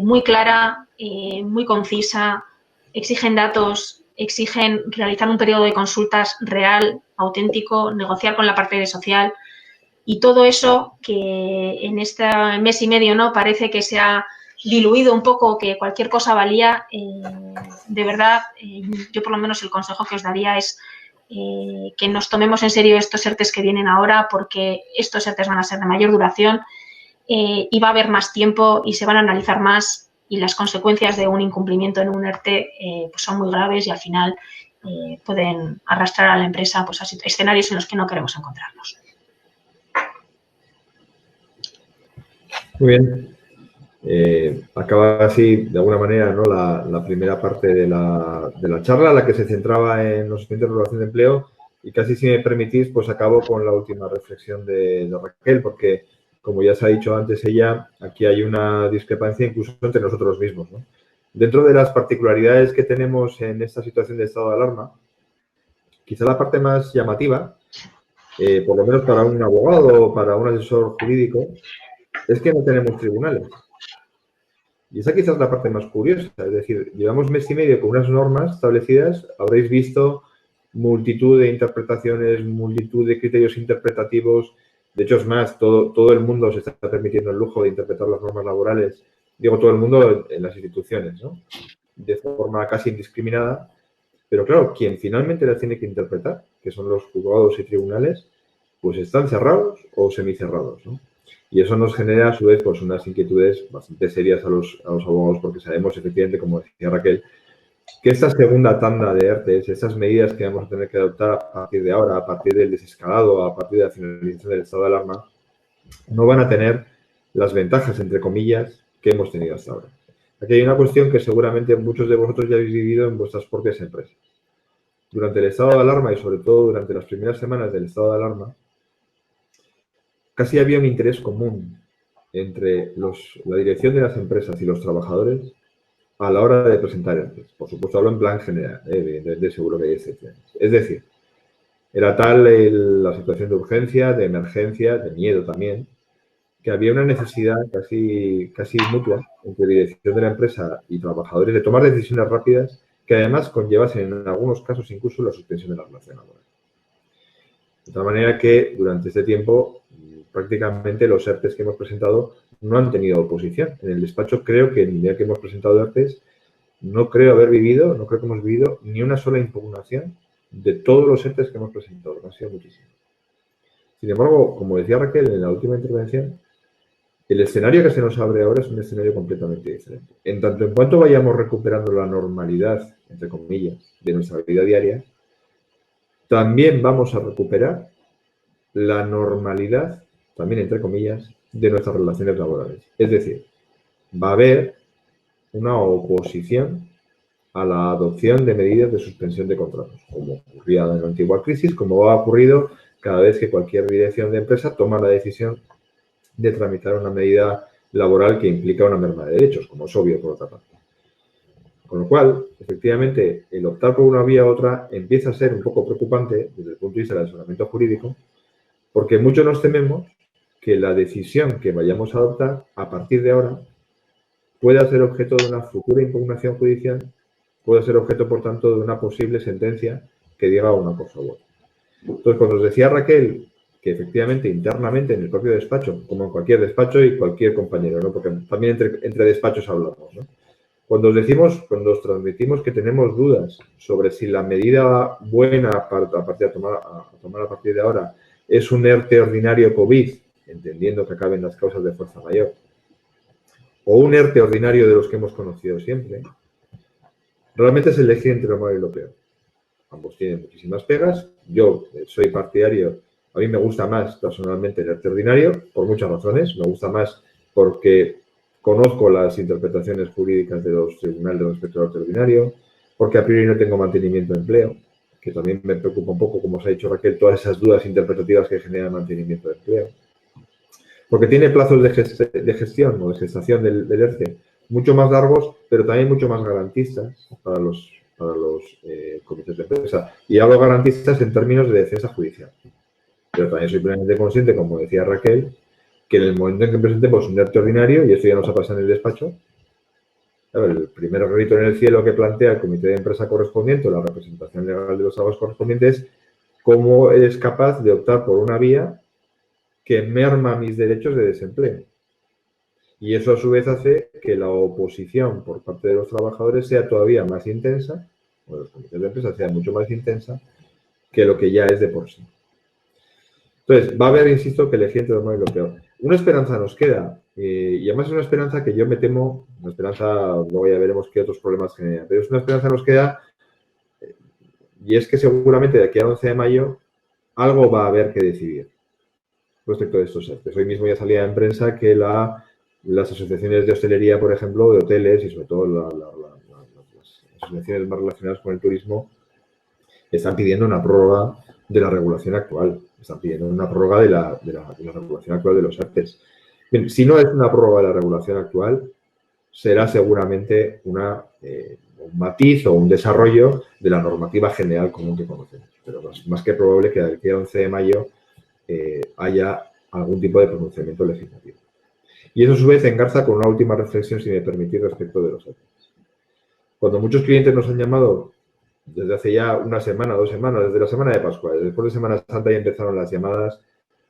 muy clara, muy concisa, exigen datos, exigen realizar un periodo de consultas real, auténtico, negociar con la parte social y todo eso que en este mes y medio, ¿no?, parece que se ha diluido un poco, que cualquier cosa valía. De verdad, yo por lo menos el consejo que os daría es que nos tomemos en serio estos ERTEs que vienen ahora, porque estos ERTEs van a ser de mayor duración y va a haber más tiempo y se van a analizar más y las consecuencias de un incumplimiento en un ERTE pues son muy graves y al final pueden arrastrar a la empresa pues, a escenarios en los que no queremos encontrarnos. Muy bien. Acaba así, de alguna manera, ¿no?, la primera parte de la charla, la que se centraba en los expedientes de regulación de empleo, y casi, si me permitís, pues acabo con la última reflexión de Raquel, porque, como ya se ha dicho antes ella, aquí hay una discrepancia incluso entre nosotros mismos, ¿no? Dentro de las particularidades que tenemos en esta situación de estado de alarma, quizá la parte más llamativa, por lo menos para un abogado o para un asesor jurídico, es que no tenemos tribunales. Y esa quizás es la parte más curiosa, es decir, llevamos mes y medio con unas normas establecidas, habréis visto multitud de interpretaciones, multitud de criterios interpretativos. De hecho, es más, todo el mundo se está permitiendo el lujo de interpretar las normas laborales, digo todo el mundo en las instituciones, ¿no?, de forma casi indiscriminada. Pero claro, quien finalmente las tiene que interpretar, que son los juzgados y tribunales, pues están cerrados o semicerrados, ¿no? Y eso nos genera, a su vez, pues unas inquietudes bastante serias a los abogados, porque sabemos, efectivamente, como decía Raquel, que esta segunda tanda de ERTEs, estas medidas que vamos a tener que adoptar a partir de ahora, a partir del desescalado, a partir de la finalización del estado de alarma, no van a tener las ventajas, entre comillas, que hemos tenido hasta ahora. Aquí hay una cuestión que seguramente muchos de vosotros ya habéis vivido en vuestras propias empresas. Durante el estado de alarma y sobre todo durante las primeras semanas del estado de alarma, casi había un interés común entre la dirección de las empresas y los trabajadores a la hora de presentar ERTEs. Por supuesto, hablo en plan general, evidentemente seguro que hay excepciones. Es decir, era tal la situación de urgencia, de emergencia, de miedo también, que había una necesidad casi mutua entre dirección de la empresa y trabajadores de tomar decisiones rápidas que además conllevasen en algunos casos incluso la suspensión de la relación laboral. De tal manera que durante este tiempo prácticamente los ERTEs que hemos presentado no han tenido oposición. En el despacho creo que en el día que hemos presentado ERTEs no creo que hemos vivido ni una sola impugnación de todos los ERTEs que hemos presentado. Han sido muchísimos. Sin embargo, como decía Raquel en la última intervención, el escenario que se nos abre ahora es un escenario completamente diferente. En tanto en cuanto vayamos recuperando la normalidad, entre comillas, de nuestra vida diaria, también vamos a recuperar la normalidad, también entre comillas, de nuestras relaciones laborales. Es decir, va a haber una oposición a la adopción de medidas de suspensión de contratos, como ocurría en la antigua crisis, como ha ocurrido cada vez que cualquier dirección de empresa toma la decisión de tramitar una medida laboral que implica una merma de derechos, como es obvio por otra parte. Con lo cual, efectivamente, el optar por una vía u otra empieza a ser un poco preocupante desde el punto de vista del asesoramiento jurídico, porque muchos nos tememos que la decisión que vayamos a adoptar a partir de ahora pueda ser objeto de una futura impugnación judicial, pueda ser objeto, por tanto, de una posible sentencia que diga una cosa u otra. Entonces, cuando os decía Raquel que efectivamente internamente en el propio despacho, como en cualquier despacho y cualquier compañero, ¿no? Porque también entre despachos hablamos, ¿no? Cuando os transmitimos que tenemos dudas sobre si la medida buena a tomar a partir de ahora es un ERTE ordinario COVID, entendiendo que acaben las causas de fuerza mayor, o un ERTE ordinario de los que hemos conocido siempre, realmente es elegir entre lo malo y lo peor. Ambos tienen muchísimas pegas. Yo soy partidario, a mí me gusta más personalmente el ERTE ordinario, por muchas razones. Me gusta más porque conozco las interpretaciones jurídicas de los tribunales respecto al ERTE ordinario, porque a priori no tengo mantenimiento de empleo, que también me preocupa un poco, como os ha dicho Raquel, todas esas dudas interpretativas que generan mantenimiento de empleo. Porque tiene plazos de gestión o de gestación del ERTE mucho más largos, pero también mucho más garantistas para los comités de empresa. Y hablo garantistas en términos de defensa judicial. Pero también soy plenamente consciente, como decía Raquel, que en el momento en que presentemos un ERTE ordinario, y esto ya nos ha pasado en el despacho, el primer grito en el cielo que plantea el comité de empresa correspondiente o la representación legal de los abogados correspondientes es cómo eres capaz de optar por una vía que merma mis derechos de desempleo. Y eso a su vez hace que la oposición por parte de los trabajadores sea todavía más intensa, o de los comités de empresa sea mucho más intensa, que lo que ya es de por sí. Entonces, va a haber, insisto, que elegir entre lo malo y lo peor. Una esperanza nos queda, y además es una esperanza que yo me temo, una esperanza, luego ya veremos qué otros problemas genera, pero es una esperanza que nos queda, y es que seguramente de aquí al 11 de mayo algo va a haber que decidir respecto de estos ERTEs. Hoy mismo ya salía en prensa que las asociaciones de hostelería, por ejemplo, de hoteles y sobre todo las asociaciones más relacionadas con el turismo están pidiendo una prórroga de la regulación actual. Están pidiendo una prórroga de la regulación actual de los ERTEs. Bien, si no es una prórroga de la regulación actual, será seguramente un matiz o un desarrollo de la normativa general común que conocemos. Pero más que probable que el día 11 de mayo haya algún tipo de pronunciamiento legislativo. Y eso a su vez engarza con una última reflexión, si me permitís, respecto de los ERTEs. Cuando muchos clientes nos han llamado desde hace ya una semana, 2 semanas, desde la semana de Pascua, después de Semana Santa ya empezaron las llamadas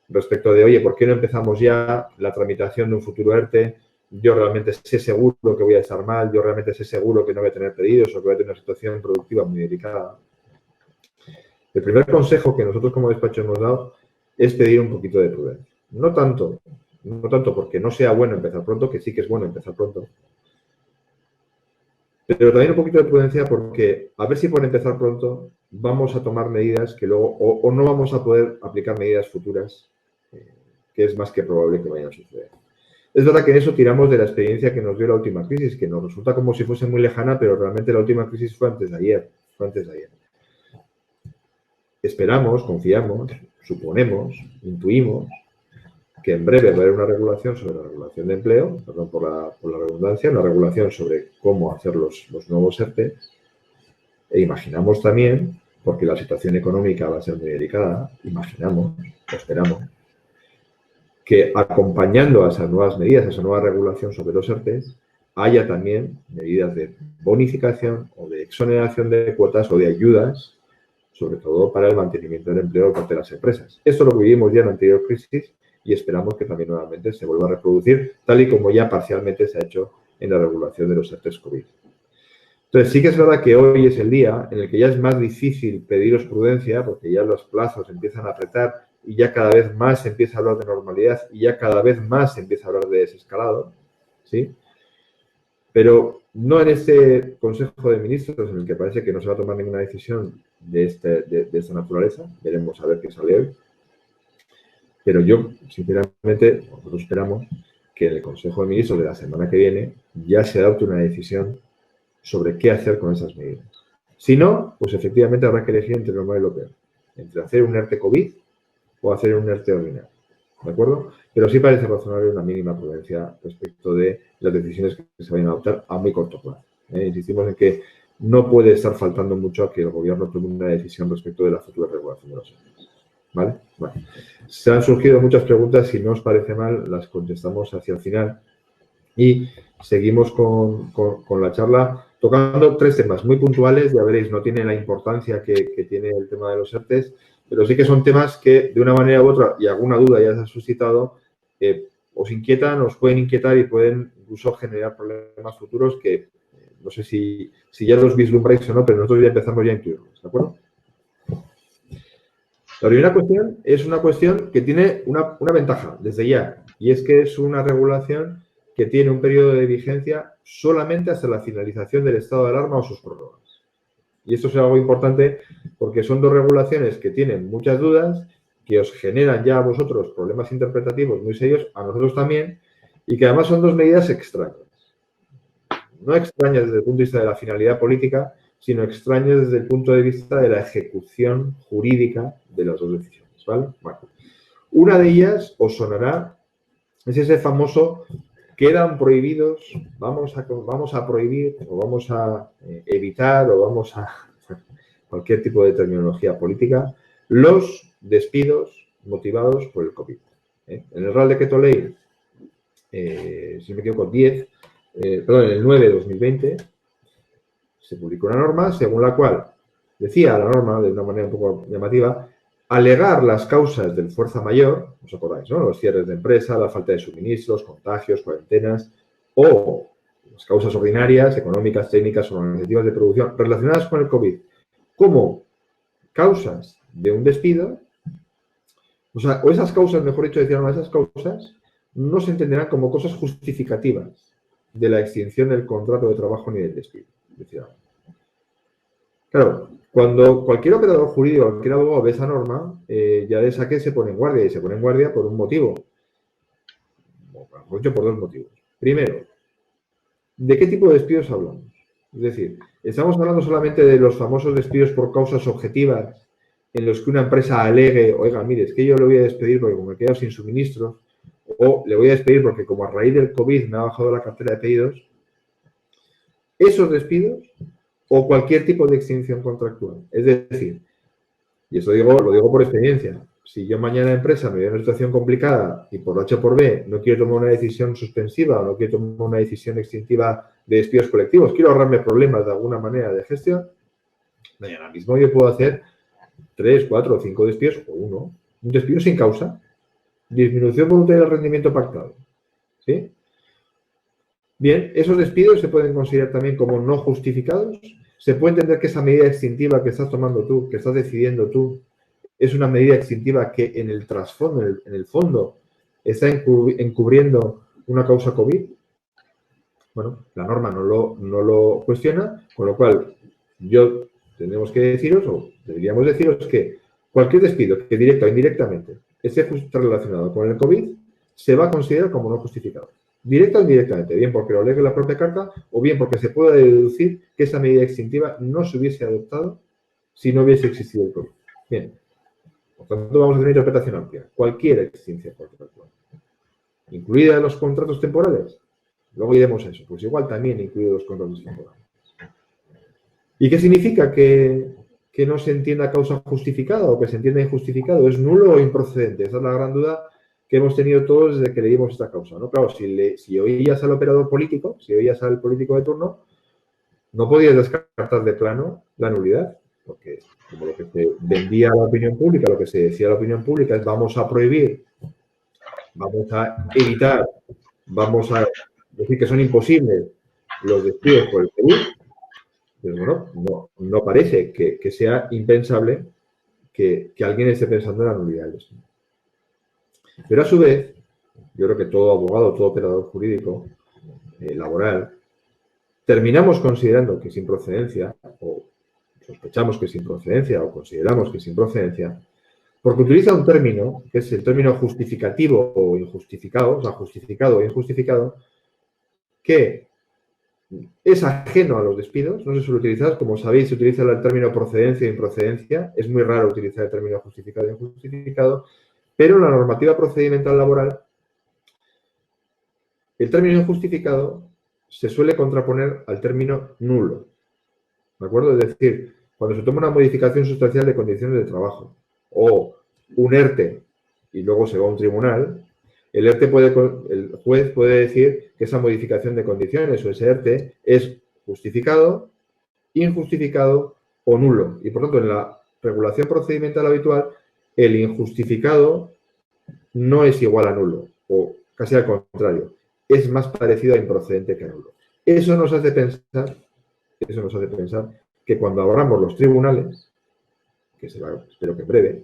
respecto de, oye, ¿por qué no empezamos ya la tramitación de un futuro ERTE? Yo realmente sé seguro que voy a estar mal, yo realmente sé seguro que no voy a tener pedidos o que voy a tener una situación productiva muy delicada. El primer consejo que nosotros como despacho hemos dado es pedir un poquito de prudencia. No tanto no tanto porque no sea bueno empezar pronto, que sí que es bueno empezar pronto, pero también un poquito de prudencia porque a ver si por empezar pronto vamos a tomar medidas que luego o no vamos a poder aplicar medidas futuras que es más que probable que vayan a suceder. Es verdad que en eso tiramos de la experiencia que nos dio la última crisis, que nos resulta como si fuese muy lejana, pero realmente la última crisis fue antes de ayer. Esperamos, confiamos, suponemos, intuimos que en breve va a haber una regulación sobre la regulación de empleo, perdón por la redundancia, una regulación sobre cómo hacer los nuevos ERTE. E imaginamos también, porque la situación económica va a ser muy delicada, imaginamos, esperamos, que acompañando a esas nuevas medidas, a esa nueva regulación sobre los ERTE, haya también medidas de bonificación o de exoneración de cuotas o de ayudas, sobre todo para el mantenimiento del empleo por parte de las empresas. Esto lo vivimos ya en la anterior crisis y esperamos que también nuevamente se vuelva a reproducir, tal y como ya parcialmente se ha hecho en la regulación de los ERTE COVID. Entonces, sí que es verdad que hoy es el día en el que ya es más difícil pediros prudencia, porque ya los plazos empiezan a apretar y ya cada vez más se empieza a hablar de normalidad y ya cada vez más se empieza a hablar de desescalado, ¿sí? Pero no en este Consejo de Ministros en el que parece que no se va a tomar ninguna decisión de esta naturaleza. Veremos a ver qué sale hoy. Pero yo, sinceramente, nosotros esperamos que en el Consejo de Ministros de la semana que viene ya se adopte una decisión sobre qué hacer con esas medidas. Si no, pues efectivamente habrá que elegir entre lo malo y lo peor. Entre hacer un ERTE COVID o hacer un ERTE ordinario. ¿De acuerdo? Pero sí parece razonable una mínima prudencia respecto de las decisiones que se vayan a adoptar a muy corto plazo. Insistimos en que no puede estar faltando mucho a que el Gobierno tome una decisión respecto de la futura regulación de los ERTE. ¿Vale? Bueno, se han surgido muchas preguntas. Si no os parece mal, las contestamos hacia el final. Y seguimos con la charla tocando 3 temas muy puntuales. Ya veréis, no tiene la importancia que tiene el tema de los ERTE, pero sí que son temas que de una manera u otra, y alguna duda ya se ha suscitado, os inquietan, os pueden inquietar y pueden incluso generar problemas futuros que no sé si ya los vislumbráis o no, pero nosotros ya empezamos ya a intuirlos, ¿de acuerdo? La primera cuestión es una cuestión que tiene una ventaja desde ya, y es que es una regulación que tiene un periodo de vigencia solamente hasta la finalización del estado de alarma o sus prórrogas. Y esto es algo importante porque son 2 regulaciones que tienen muchas dudas, que os generan ya a vosotros problemas interpretativos muy serios, a nosotros también, y que además son 2 medidas extrañas. No extrañas desde el punto de vista de la finalidad política, sino extrañas desde el punto de vista de la ejecución jurídica de las 2 decisiones, ¿vale? Bueno, una de ellas os sonará, es ese famoso quedan prohibidos, vamos a prohibir o vamos a evitar o vamos a cualquier tipo de terminología política, los despidos motivados por el COVID. En el Real Decreto Ley, si no me equivoco, en el 9 de 2020, se publicó una norma según la cual decía la norma, de una manera un poco llamativa, alegar las causas del fuerza mayor, os acordáis, ¿no? Los cierres de empresa, la falta de suministros, contagios, cuarentenas, o las causas ordinarias, económicas, técnicas o organizativas de producción relacionadas con el COVID, como causas de un despido, o esas causas, mejor dicho, decían, esas causas no se entenderán como cosas justificativas de la extinción del contrato de trabajo ni del despido, decían. Claro, cuando cualquier operador jurídico, cualquier abogado ve esa norma, ya de saque se pone en guardia, y se pone en guardia por un motivo. Por 2 motivos. Primero, ¿de qué tipo de despidos hablamos? Es decir, ¿estamos hablando solamente de los famosos despidos por causas objetivas en los que una empresa alegue, oiga, mire, es que yo le voy a despedir porque como me he quedado sin suministros, o le voy a despedir porque como a raíz del COVID me ha bajado la cartera de pedidos? Esos despidos o cualquier tipo de extinción contractual. Es decir, y esto lo digo por experiencia, si yo mañana empresa me veo en una situación complicada y por H o por B no quiero tomar una decisión suspensiva o no quiero tomar una decisión extintiva de despidos colectivos, quiero ahorrarme problemas de alguna manera de gestión, mañana mismo yo puedo hacer 3, 4 o 5 despidos o un despido sin causa, disminución voluntaria del rendimiento pactado. ¿Sí? Bien, esos despidos se pueden considerar también como no justificados. Se puede entender que esa medida extintiva que estás tomando tú, que estás decidiendo tú, es una medida extintiva que en el trasfondo, en el fondo, está encubriendo una causa COVID. Bueno, la norma no lo cuestiona, con lo cual tenemos que deciros, o deberíamos deciros que cualquier despido que directa o indirectamente esté relacionado con el COVID se va a considerar como no justificado. Directa o indirectamente, bien porque lo lee la propia carta o bien porque se puede deducir que esa medida extintiva no se hubiese adoptado si no hubiese existido el COVID. Bien, por tanto vamos a tener interpretación amplia. Cualquier extinción contractual, incluida los contratos temporales. Luego iremos a eso, pues igual también incluidos los contratos temporales. ¿Y qué significa que no se entienda causa justificada o que se entienda injustificado? ¿Es nulo o improcedente? Esa es la gran duda que hemos tenido todos desde que leímos esta causa, ¿no? Claro, si oías al operador político, si oías al político de turno, no podías descartar de plano la nulidad, porque como lo que se vendía a la opinión pública, lo que se decía a la opinión pública es vamos a prohibir, vamos a evitar, vamos a decir que son imposibles los despidos por el COVID. Pero bueno, no parece que sea impensable que alguien esté pensando en la nulidad del despido. Pero a su vez, yo creo que todo abogado, todo operador jurídico, laboral, terminamos considerando que es improcedencia, o sospechamos que es improcedencia, o consideramos que es improcedencia, porque utiliza un término, que es el término justificativo o injustificado, o sea, justificado o injustificado, que es ajeno a los despidos, no se suele utilizar, como sabéis, se utiliza el término procedencia e improcedencia, es muy raro utilizar el término justificado e injustificado, pero en la normativa procedimental laboral, el término injustificado se suele contraponer al término nulo, ¿de acuerdo? Es decir, cuando se toma una modificación sustancial de condiciones de trabajo o un ERTE y luego se va a un tribunal, el juez puede decir que esa modificación de condiciones o ese ERTE es justificado, injustificado o nulo. Y por tanto, en la regulación procedimental habitual, el injustificado no es igual a nulo, o casi al contrario, es más parecido a improcedente que a nulo. Eso nos hace pensar que cuando abramos los tribunales, que será, espero que breve,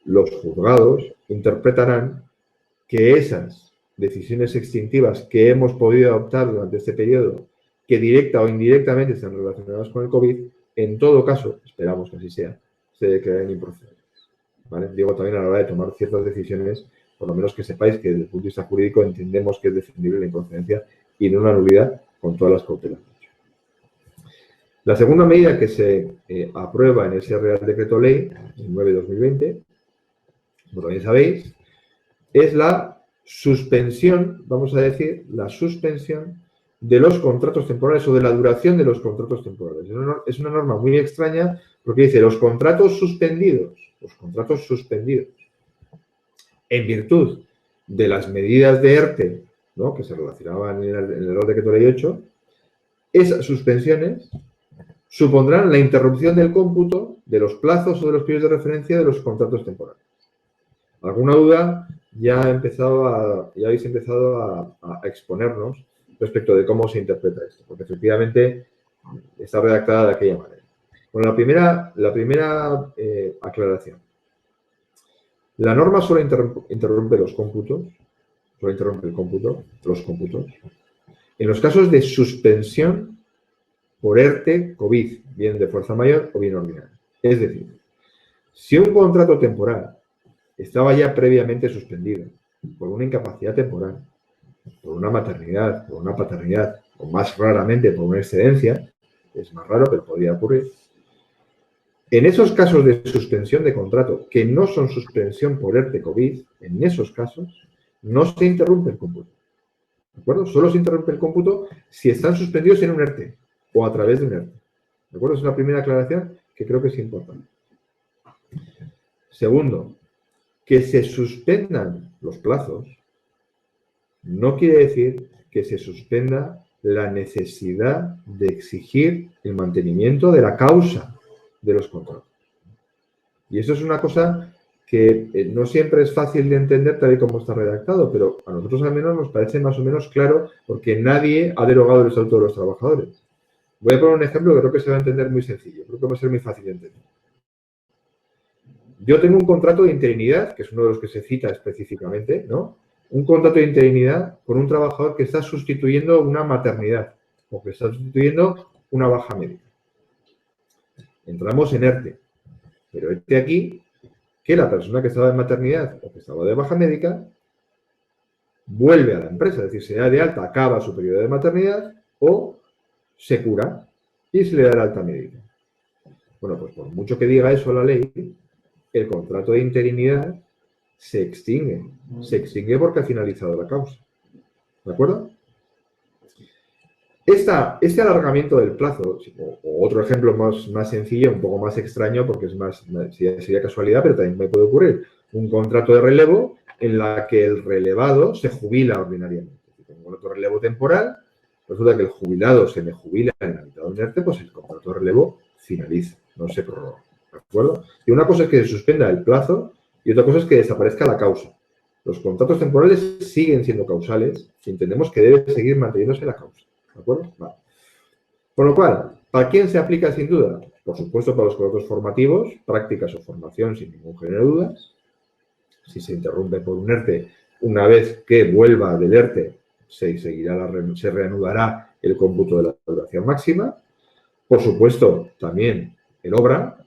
los juzgados interpretarán que esas decisiones extintivas que hemos podido adoptar durante este periodo, que directa o indirectamente están relacionadas con el COVID, en todo caso, esperamos que así sea, se declaren improcedentes, ¿vale? Digo también a la hora de tomar ciertas decisiones, por lo menos que sepáis que desde el punto de vista jurídico entendemos que es defendible la improcedencia y no una nulidad con todas las cautelas. La segunda medida que se aprueba en ese Real Decreto Ley, el 9/2020, como también sabéis, es la suspensión, vamos a decir, la suspensión de los contratos temporales o de la duración de los contratos temporales. Es una norma muy extraña porque dice los contratos suspendidos, en virtud de las medidas de ERTE, ¿no?, que se relacionaban en el Real Decreto Ley 8, esas suspensiones supondrán la interrupción del cómputo de los plazos o de los periodos de referencia de los contratos temporales. ¿Alguna duda? Ya habéis empezado a exponernos respecto de cómo se interpreta esto, porque efectivamente está redactada de aquella manera. Bueno, la primera aclaración. La norma solo interrumpe los cómputos, los cómputos, en los casos de suspensión por ERTE COVID, bien de fuerza mayor o bien ordinaria. Es decir, si un contrato temporal estaba ya previamente suspendido por una incapacidad temporal, por una maternidad, por una paternidad, o más raramente por una excedencia, es más raro, pero podría ocurrir, en esos casos de suspensión de contrato, que no son suspensión por ERTE COVID, en esos casos no se interrumpe el cómputo. ¿De acuerdo? Solo se interrumpe el cómputo si están suspendidos en un ERTE o a través de un ERTE. ¿De acuerdo? Es una primera aclaración que creo que es importante. Segundo, que se suspendan los plazos no quiere decir que se suspenda la necesidad de exigir el mantenimiento de la causa de los contratos. Y eso es una cosa que no siempre es fácil de entender tal y como está redactado, pero a nosotros al menos nos parece más o menos claro porque nadie ha derogado el Estatuto de los Trabajadores. Voy a poner un ejemplo que creo que se va a entender muy sencillo, creo que va a ser muy fácil de entender. Yo tengo un contrato de interinidad, que es uno de los que se cita específicamente, ¿no?, un contrato de interinidad con un trabajador que está sustituyendo una maternidad o que está sustituyendo una baja médica. Entramos en ERTE, pero ERTE aquí, que la persona que estaba en maternidad o que estaba de baja médica vuelve a la empresa, es decir, se da de alta, acaba su periodo de maternidad o se cura y se le da el alta médica. Bueno, pues por mucho que diga eso la ley, el contrato de interinidad se extingue porque ha finalizado la causa. ¿De acuerdo? Este alargamiento del plazo, o otro ejemplo más sencillo, un poco más extraño, porque es sería casualidad, pero también me puede ocurrir, un contrato de relevo en la que el relevado se jubila ordinariamente. Si tengo otro relevo temporal, resulta que el jubilado se me jubila en la mitad del ERTE, pues el contrato de relevo finaliza, no se prorroga. ¿De acuerdo? Y una cosa es que se suspenda el plazo y otra cosa es que desaparezca la causa. Los contratos temporales siguen siendo causales y entendemos que debe seguir manteniéndose la causa. ¿De acuerdo? Vale. Con lo cual, ¿para quién se aplica sin duda? Por supuesto, para los contratos formativos, prácticas o formación sin ningún género de dudas. Si se interrumpe por un ERTE, una vez que vuelva del ERTE, se reanudará el cómputo de la duración máxima. Por supuesto, también el obra.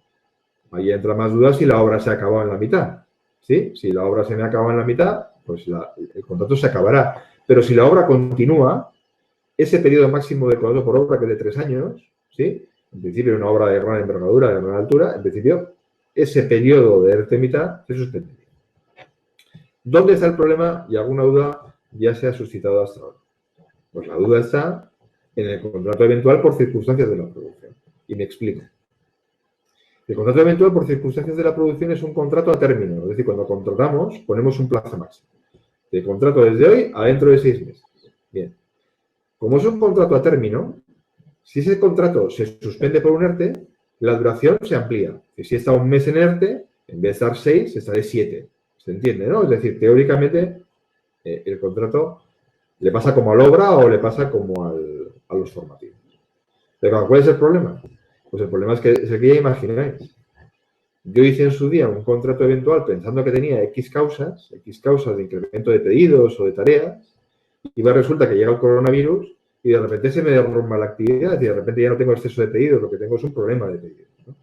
Ahí entra más dudas si la obra se ha acabado en la mitad. ¿Sí? Si la obra se me ha acabado en la mitad, pues el contrato se acabará. Pero si la obra continúa, ese periodo máximo de contrato por obra, que es de 3 años, ¿sí? En principio, una obra de gran envergadura, de gran altura, en principio, ese periodo de ERTE mitad se suspendería. ¿Dónde está el problema? Y alguna duda ya se ha suscitado hasta ahora. Pues la duda está en el contrato eventual por circunstancias de la producción. Y me explico. El contrato eventual por circunstancias de la producción es un contrato a término. Es decir, cuando contratamos, ponemos un plazo máximo. De contrato desde hoy a dentro de 6 meses. Bien. Como es un contrato a término, si ese contrato se suspende por un ERTE, la duración se amplía. Si está un mes en ERTE, en vez de estar 6, estaré 7. ¿Se entiende, no? Es decir, teóricamente, el contrato le pasa como al obra o le pasa como a los formativos. Pero ¿cuál es el problema? Pues el problema es que es el que ya imagináis. Yo hice en su día un contrato eventual pensando que tenía X causas de incremento de pedidos o de tareas, y resulta que llega el coronavirus y de repente se me derrumba la actividad y de repente ya no tengo exceso de pedidos, lo que tengo es un problema de pedidos, ¿no?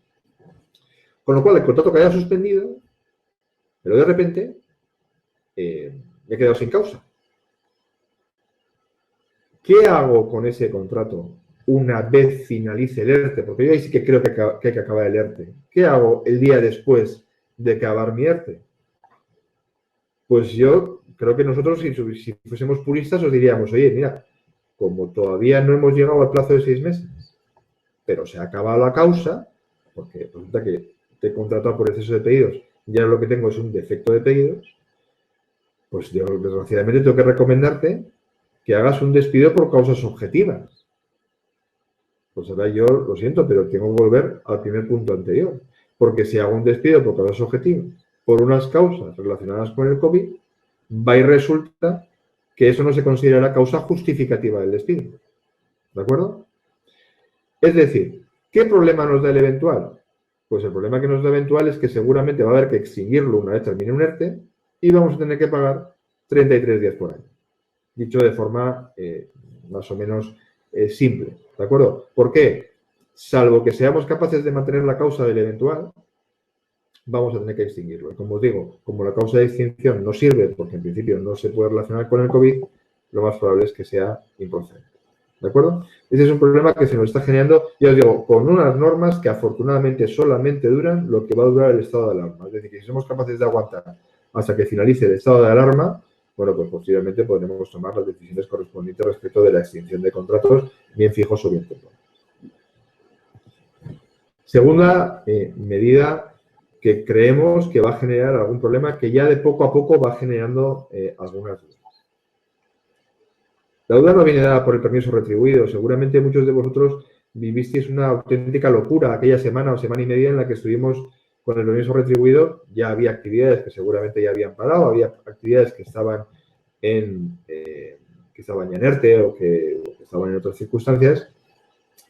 Con lo cual, el contrato que haya suspendido, pero de repente me he quedado sin causa. ¿Qué hago con ese contrato una vez finalice el ERTE? Porque yo ahí sí que creo que hay que acabar el ERTE. ¿Qué hago el día después de acabar mi ERTE? Pues yo creo que nosotros, si fuésemos puristas, os diríamos, oye, mira, como todavía no hemos llegado al plazo de 6 meses, pero se ha acabado la causa, porque resulta que te he contratado por exceso de pedidos, ya lo que tengo es un defecto de pedidos, pues yo desgraciadamente tengo que recomendarte que hagas un despido por causas objetivas. Pues ahora yo lo siento, pero tengo que volver al primer punto anterior, porque si hago un despido por causas objetivas, por unas causas relacionadas con el COVID, va y resulta que eso no se considera causa justificativa del despido. ¿De acuerdo? Es decir, ¿qué problema nos da el eventual? Pues el problema que nos da eventual es que seguramente va a haber que extinguirlo una vez termine un ERTE y vamos a tener que pagar 33 días por año. Dicho de forma más o menos simple. ¿De acuerdo? ¿Por qué? Salvo que seamos capaces de mantener la causa del eventual, vamos a tener que extinguirlo. Y como os digo, como la causa de extinción no sirve porque en principio no se puede relacionar con el COVID, lo más probable es que sea improcedente. ¿De acuerdo? Ese es un problema que se nos está generando, ya os digo, con unas normas que afortunadamente solamente duran lo que va a durar el estado de alarma. Es decir, que si somos capaces de aguantar hasta que finalice el estado de alarma, bueno, pues posiblemente podremos tomar las decisiones correspondientes respecto de la extinción de contratos, bien fijos o bien temporales. Segunda medida que creemos que va a generar algún problema que ya de poco a poco va generando algunas dudas. La duda no viene dada por el permiso retribuido. Seguramente muchos de vosotros vivisteis una auténtica locura aquella semana o semana y media en la que estuvimos con el permiso retribuido. Ya había actividades que seguramente ya habían parado, había actividades que estaban ya en ERTE o que estaban en otras circunstancias,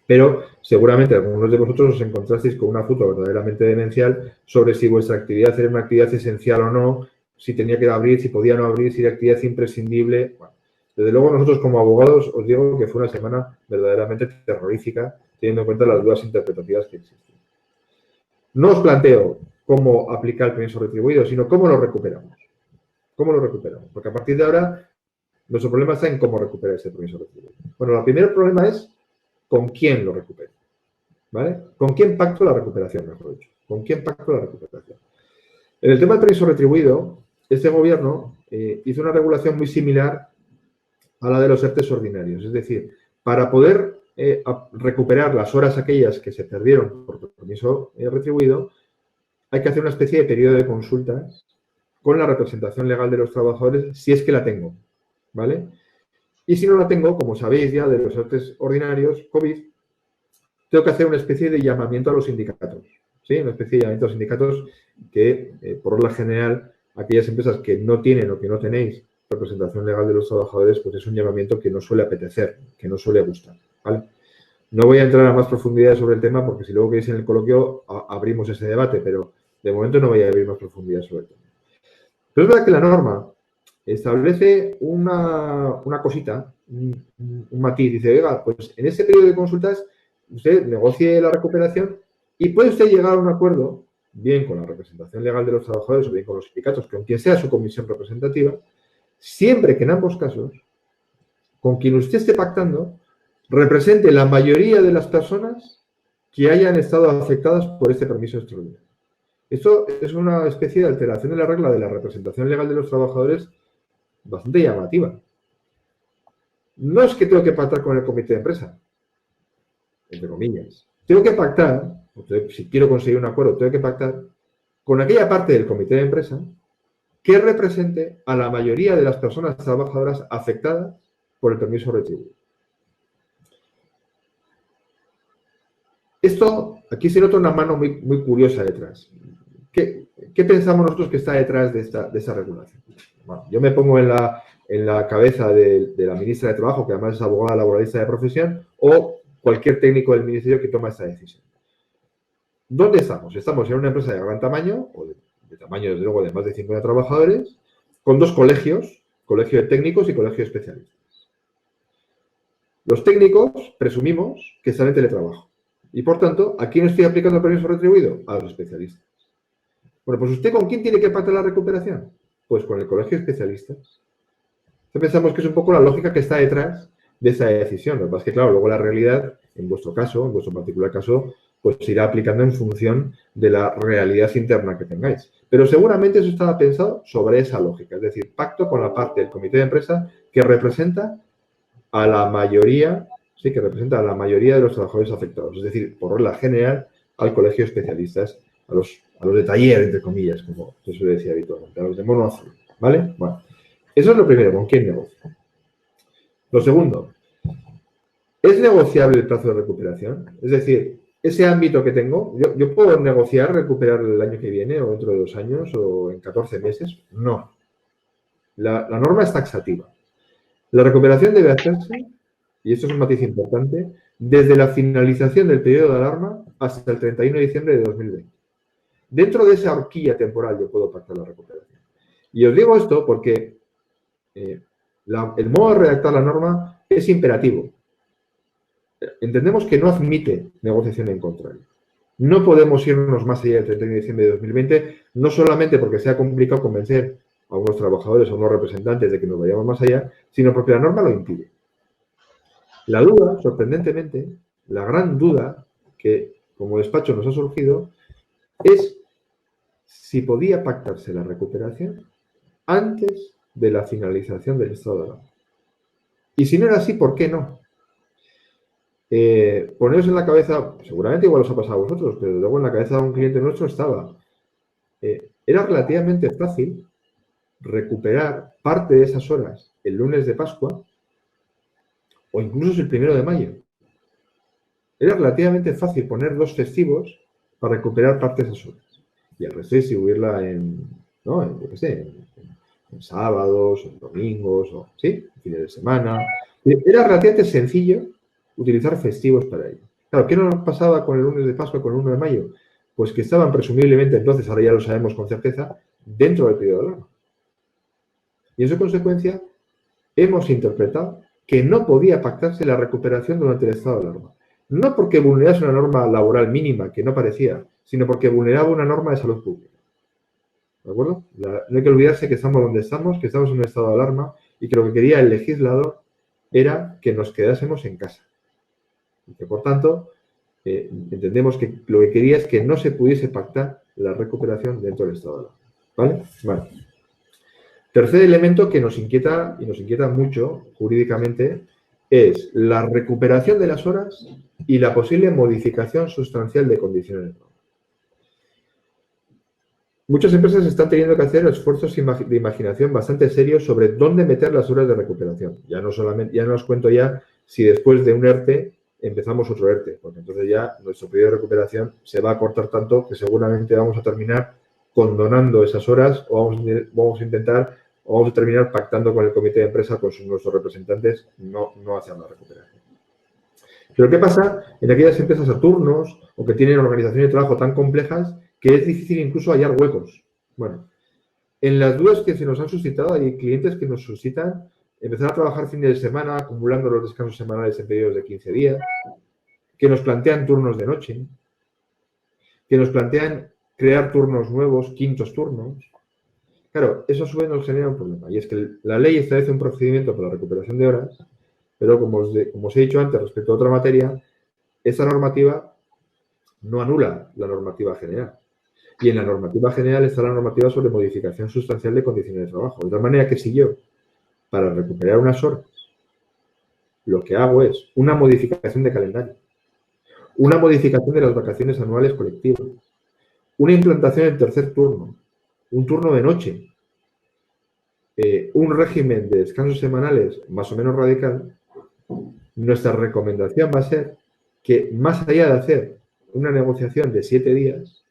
pero seguramente algunos de vosotros os encontrasteis con una foto verdaderamente demencial sobre si vuestra actividad era una actividad esencial o no si tenía que abrir, si podía no abrir, si era actividad imprescindible. Bueno, desde luego nosotros como abogados os digo que fue una semana verdaderamente terrorífica, teniendo en cuenta las dudas interpretativas que existen. No os planteo cómo aplicar el permiso retribuido, sino cómo lo recuperamos. ¿Cómo lo recuperamos? Porque a partir de ahora nuestro problema está en cómo recuperar ese permiso retribuido. Bueno, el primer problema es con quién lo recupero. ¿Vale? ¿Con quién pacto la recuperación, mejor dicho? ¿Con quién pacto la recuperación? En el tema del permiso retribuido, este gobierno hizo una regulación muy similar a la de los ERTEs ordinarios. Es decir, para poder recuperar las horas aquellas que se perdieron por permiso retribuido, hay que hacer una especie de periodo de consultas con la representación legal de los trabajadores, si es que la tengo, ¿vale? Y si no la tengo, como sabéis ya de los ERTEs ordinarios, COVID, tengo que hacer una especie de llamamiento a los sindicatos, ¿sí? Una especie de llamamiento a los sindicatos que, por regla general, aquellas empresas que no tienen o que no tenéis representación legal de los trabajadores, pues es un llamamiento que no suele apetecer, que no suele gustar, ¿vale? No voy a entrar a más profundidad sobre el tema porque si luego queréis en el coloquio abrimos ese debate, pero de momento no voy a abrir más profundidad sobre el tema. Pero es verdad que la norma establece una cosita, un matiz. Dice, oiga, pues en ese periodo de consultas usted negocie la recuperación y puede usted llegar a un acuerdo, bien con la representación legal de los trabajadores o bien con los sindicatos, con quien sea su comisión representativa, siempre que en ambos casos, con quien usted esté pactando, represente la mayoría de las personas que hayan estado afectadas por este permiso extraordinario. Esto es una especie de alteración de la regla de la representación legal de los trabajadores bastante llamativa. No es que tengo que pactar con el comité de empresa, entre comillas. Tengo que pactar, si quiero conseguir un acuerdo, tengo que pactar con aquella parte del comité de empresa que represente a la mayoría de las personas trabajadoras afectadas por el permiso retribuido. Esto, aquí se nota una mano muy curiosa detrás. ¿Qué pensamos nosotros que está detrás de esa regulación? Bueno, yo me pongo en la cabeza de la ministra de Trabajo, que además es abogada laboralista de profesión, o cualquier técnico del ministerio que toma esta decisión. ¿Dónde estamos? Estamos en una empresa de gran tamaño, o de tamaño, desde luego, de más de 50 trabajadores, con dos colegios, colegio de técnicos y colegio de especialistas. Los técnicos presumimos que están en teletrabajo. Y, por tanto, ¿a quién estoy aplicando el permiso retribuido? A los especialistas. Bueno, pues ¿usted con quién tiene que pactar la recuperación? Pues con el colegio de especialistas. Entonces pensamos que es un poco la lógica que está detrás de esa decisión. Lo que pasa es que, claro, luego la realidad, en vuestro caso, en vuestro particular caso, pues se irá aplicando en función de la realidad interna que tengáis. Pero seguramente eso estaba pensado sobre esa lógica. Es decir, pacto con la parte del comité de empresa que representa a la mayoría... Sí, que representa a la mayoría de los trabajadores afectados. Es decir, por regla general, al colegio de especialistas, a los de taller, entre comillas, como se suele decir habitualmente, a los de mono azul. ¿Vale? Bueno, eso es lo primero, ¿con quién negocio? Lo segundo, ¿es negociable el plazo de recuperación? Es decir, ese ámbito que tengo, ¿yo puedo negociar, recuperar el año que viene, o dentro de 2 años, o en 14 meses? No. La norma es taxativa. La recuperación debe hacerse, y esto es un matiz importante, desde la finalización del periodo de alarma hasta el 31 de diciembre de 2020. Dentro de esa horquilla temporal yo puedo pactar la recuperación. Y os digo esto porque el modo de redactar la norma es imperativo. Entendemos que no admite negociación en contrario. No podemos irnos más allá del 31 de diciembre de 2020, no solamente porque sea complicado convencer a unos trabajadores o a unos representantes de que nos vayamos más allá, sino porque la norma lo impide. La duda, sorprendentemente, la gran duda que como despacho nos ha surgido es si podía pactarse la recuperación antes de la finalización del estado de alarma. Y si no era así, ¿por qué no? Poneros en la cabeza, seguramente igual os ha pasado a vosotros, pero luego en la cabeza de un cliente nuestro estaba. Era relativamente fácil recuperar parte de esas horas el lunes de Pascua o incluso el 1 de mayo. Era relativamente fácil poner 2 festivos para recuperar parte de esas horas. Y el resto distribuirla en sábados, en domingos, o ¿sí? Fines de semana. Era relativamente sencillo utilizar festivos para ello. Claro, ¿qué nos pasaba con el lunes de Pascua, con el 1 de mayo? Pues que estaban presumiblemente, entonces, ahora ya lo sabemos con certeza, dentro del periodo de alarma. Y en su consecuencia hemos interpretado que no podía pactarse la recuperación durante el estado de alarma. No porque vulnerase una norma laboral mínima, que no parecía, sino porque vulneraba una norma de salud pública. ¿De acuerdo? No hay que olvidarse que estamos donde estamos, que estamos en un estado de alarma y que lo que quería el legislador era que nos quedásemos en casa. Y que, por tanto, entendemos que lo que quería es que no se pudiese pactar la recuperación dentro del estado de alarma. ¿Vale? Vale. Tercer elemento que nos inquieta, y nos inquieta mucho jurídicamente, es la recuperación de las horas y la posible modificación sustancial de condiciones de trabajo. Muchas empresas están teniendo que hacer esfuerzos de imaginación bastante serios sobre dónde meter las horas de recuperación. Ya no os cuento ya si después de un ERTE empezamos otro ERTE, porque entonces ya nuestro periodo de recuperación se va a cortar tanto que seguramente vamos a terminar condonando esas horas o vamos a terminar pactando con el comité de empresa, con nuestros representantes, no hacer la recuperación. Pero ¿qué pasa en aquellas empresas a turnos o que tienen organizaciones de trabajo tan complejas que es difícil incluso hallar huecos? Bueno, en las dudas que se nos han suscitado, hay clientes que nos suscitan empezar a trabajar fines de semana, acumulando los descansos semanales en periodos de 15 días, que nos plantean turnos de noche, que nos plantean crear turnos nuevos, quintos turnos. Claro, eso a su vez nos genera un problema, y es que la ley establece un procedimiento para la recuperación de horas, pero como os he dicho antes respecto a otra materia, esa normativa no anula la normativa general. Y en la normativa general está la normativa sobre modificación sustancial de condiciones de trabajo. De tal manera que si yo, para recuperar unas horas, lo que hago es una modificación de calendario, una modificación de las vacaciones anuales colectivas, una implantación del tercer turno, un turno de noche, un régimen de descansos semanales más o menos radical, nuestra recomendación va a ser que, más allá de hacer una negociación de 7 días,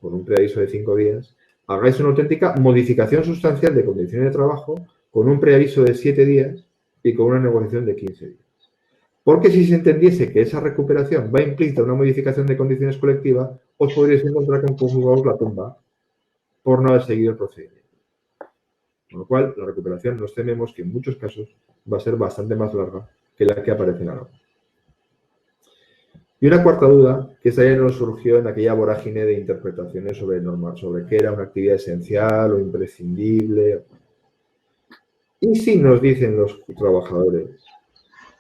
con un preaviso de 5 días, hagáis una auténtica modificación sustancial de condiciones de trabajo con un preaviso de 7 días y con una negociación de 15 días. Porque si se entendiese que esa recuperación va implícita una modificación de condiciones colectivas, os podríais encontrar con juzgados la tumba por no haber seguido el procedimiento. Con lo cual, la recuperación nos tememos que en muchos casos va a ser bastante más larga que la que aparece en la norma. Y una cuarta duda, que esa ya nos surgió en aquella vorágine de interpretaciones sobre qué era una actividad esencial o imprescindible. ¿Y si nos dicen los trabajadores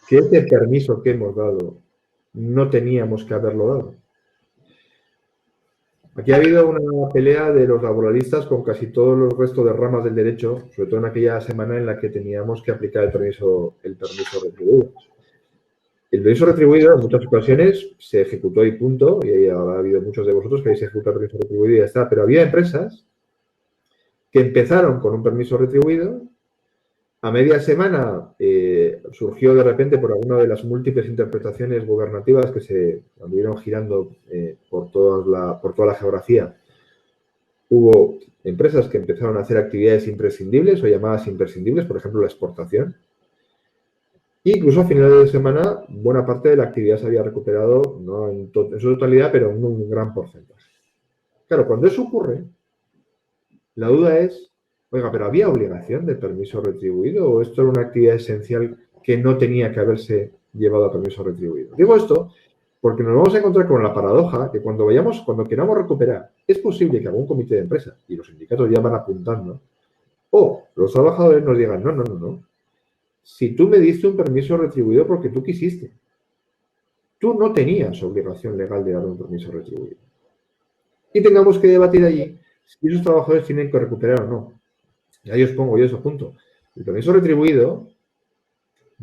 que ese permiso que hemos dado no teníamos que haberlo dado? Aquí ha habido una pelea de los laboralistas con casi todos los restos de ramas del derecho, sobre todo en aquella semana en la que teníamos que aplicar el permiso retribuido. El permiso retribuido en muchas ocasiones se ejecutó y punto, y habrá habido muchos de vosotros que habéis ejecutado el permiso retribuido y ya está, pero había empresas que empezaron con un permiso retribuido, a media semana surgió de repente por alguna de las múltiples interpretaciones gubernativas que se anduvieron girando por toda la geografía. Hubo empresas que empezaron a hacer actividades imprescindibles o llamadas imprescindibles, por ejemplo, la exportación. E incluso a finales de semana, buena parte de la actividad se había recuperado, no en su totalidad, pero en un gran porcentaje. Claro, cuando eso ocurre, la duda es, oiga, ¿pero había obligación de permiso retribuido o esto era una actividad esencial que no tenía que haberse llevado a permiso retribuido? Digo esto porque nos vamos a encontrar con la paradoja que cuando queramos recuperar, es posible que algún comité de empresa, y los sindicatos ya van apuntando, o los trabajadores nos digan, no. Si tú me diste un permiso retribuido porque tú quisiste, tú no tenías obligación legal de dar un permiso retribuido. Y tengamos que debatir allí si esos trabajadores tienen que recuperar o no. Y ahí os pongo yo eso junto. El permiso retribuido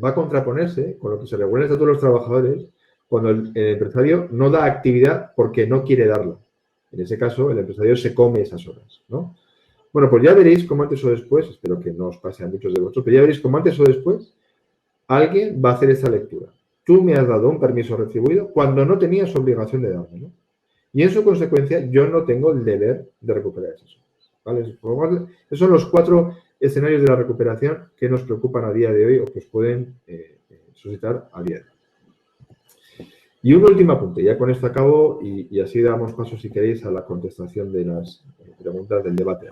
va a contraponerse con lo que se regula en el Estatuto de los Trabajadores cuando el empresario no da actividad porque no quiere darla. En ese caso, el empresario se come esas horas, ¿no? Bueno, pues ya veréis cómo antes o después, espero que no os pase a muchos de vosotros, pero ya veréis cómo antes o después alguien va a hacer esta lectura. Tú me has dado un permiso retribuido cuando no tenías obligación de darme, ¿no? Y en su consecuencia, yo no tengo el deber de recuperar esas horas, ¿vale? Esos son los 4 escenarios de la recuperación que nos preocupan a día de hoy o que os pueden suscitar a día de hoy. Y un último apunte, ya con esto acabo y así damos paso, si queréis, a la contestación de las preguntas del debate.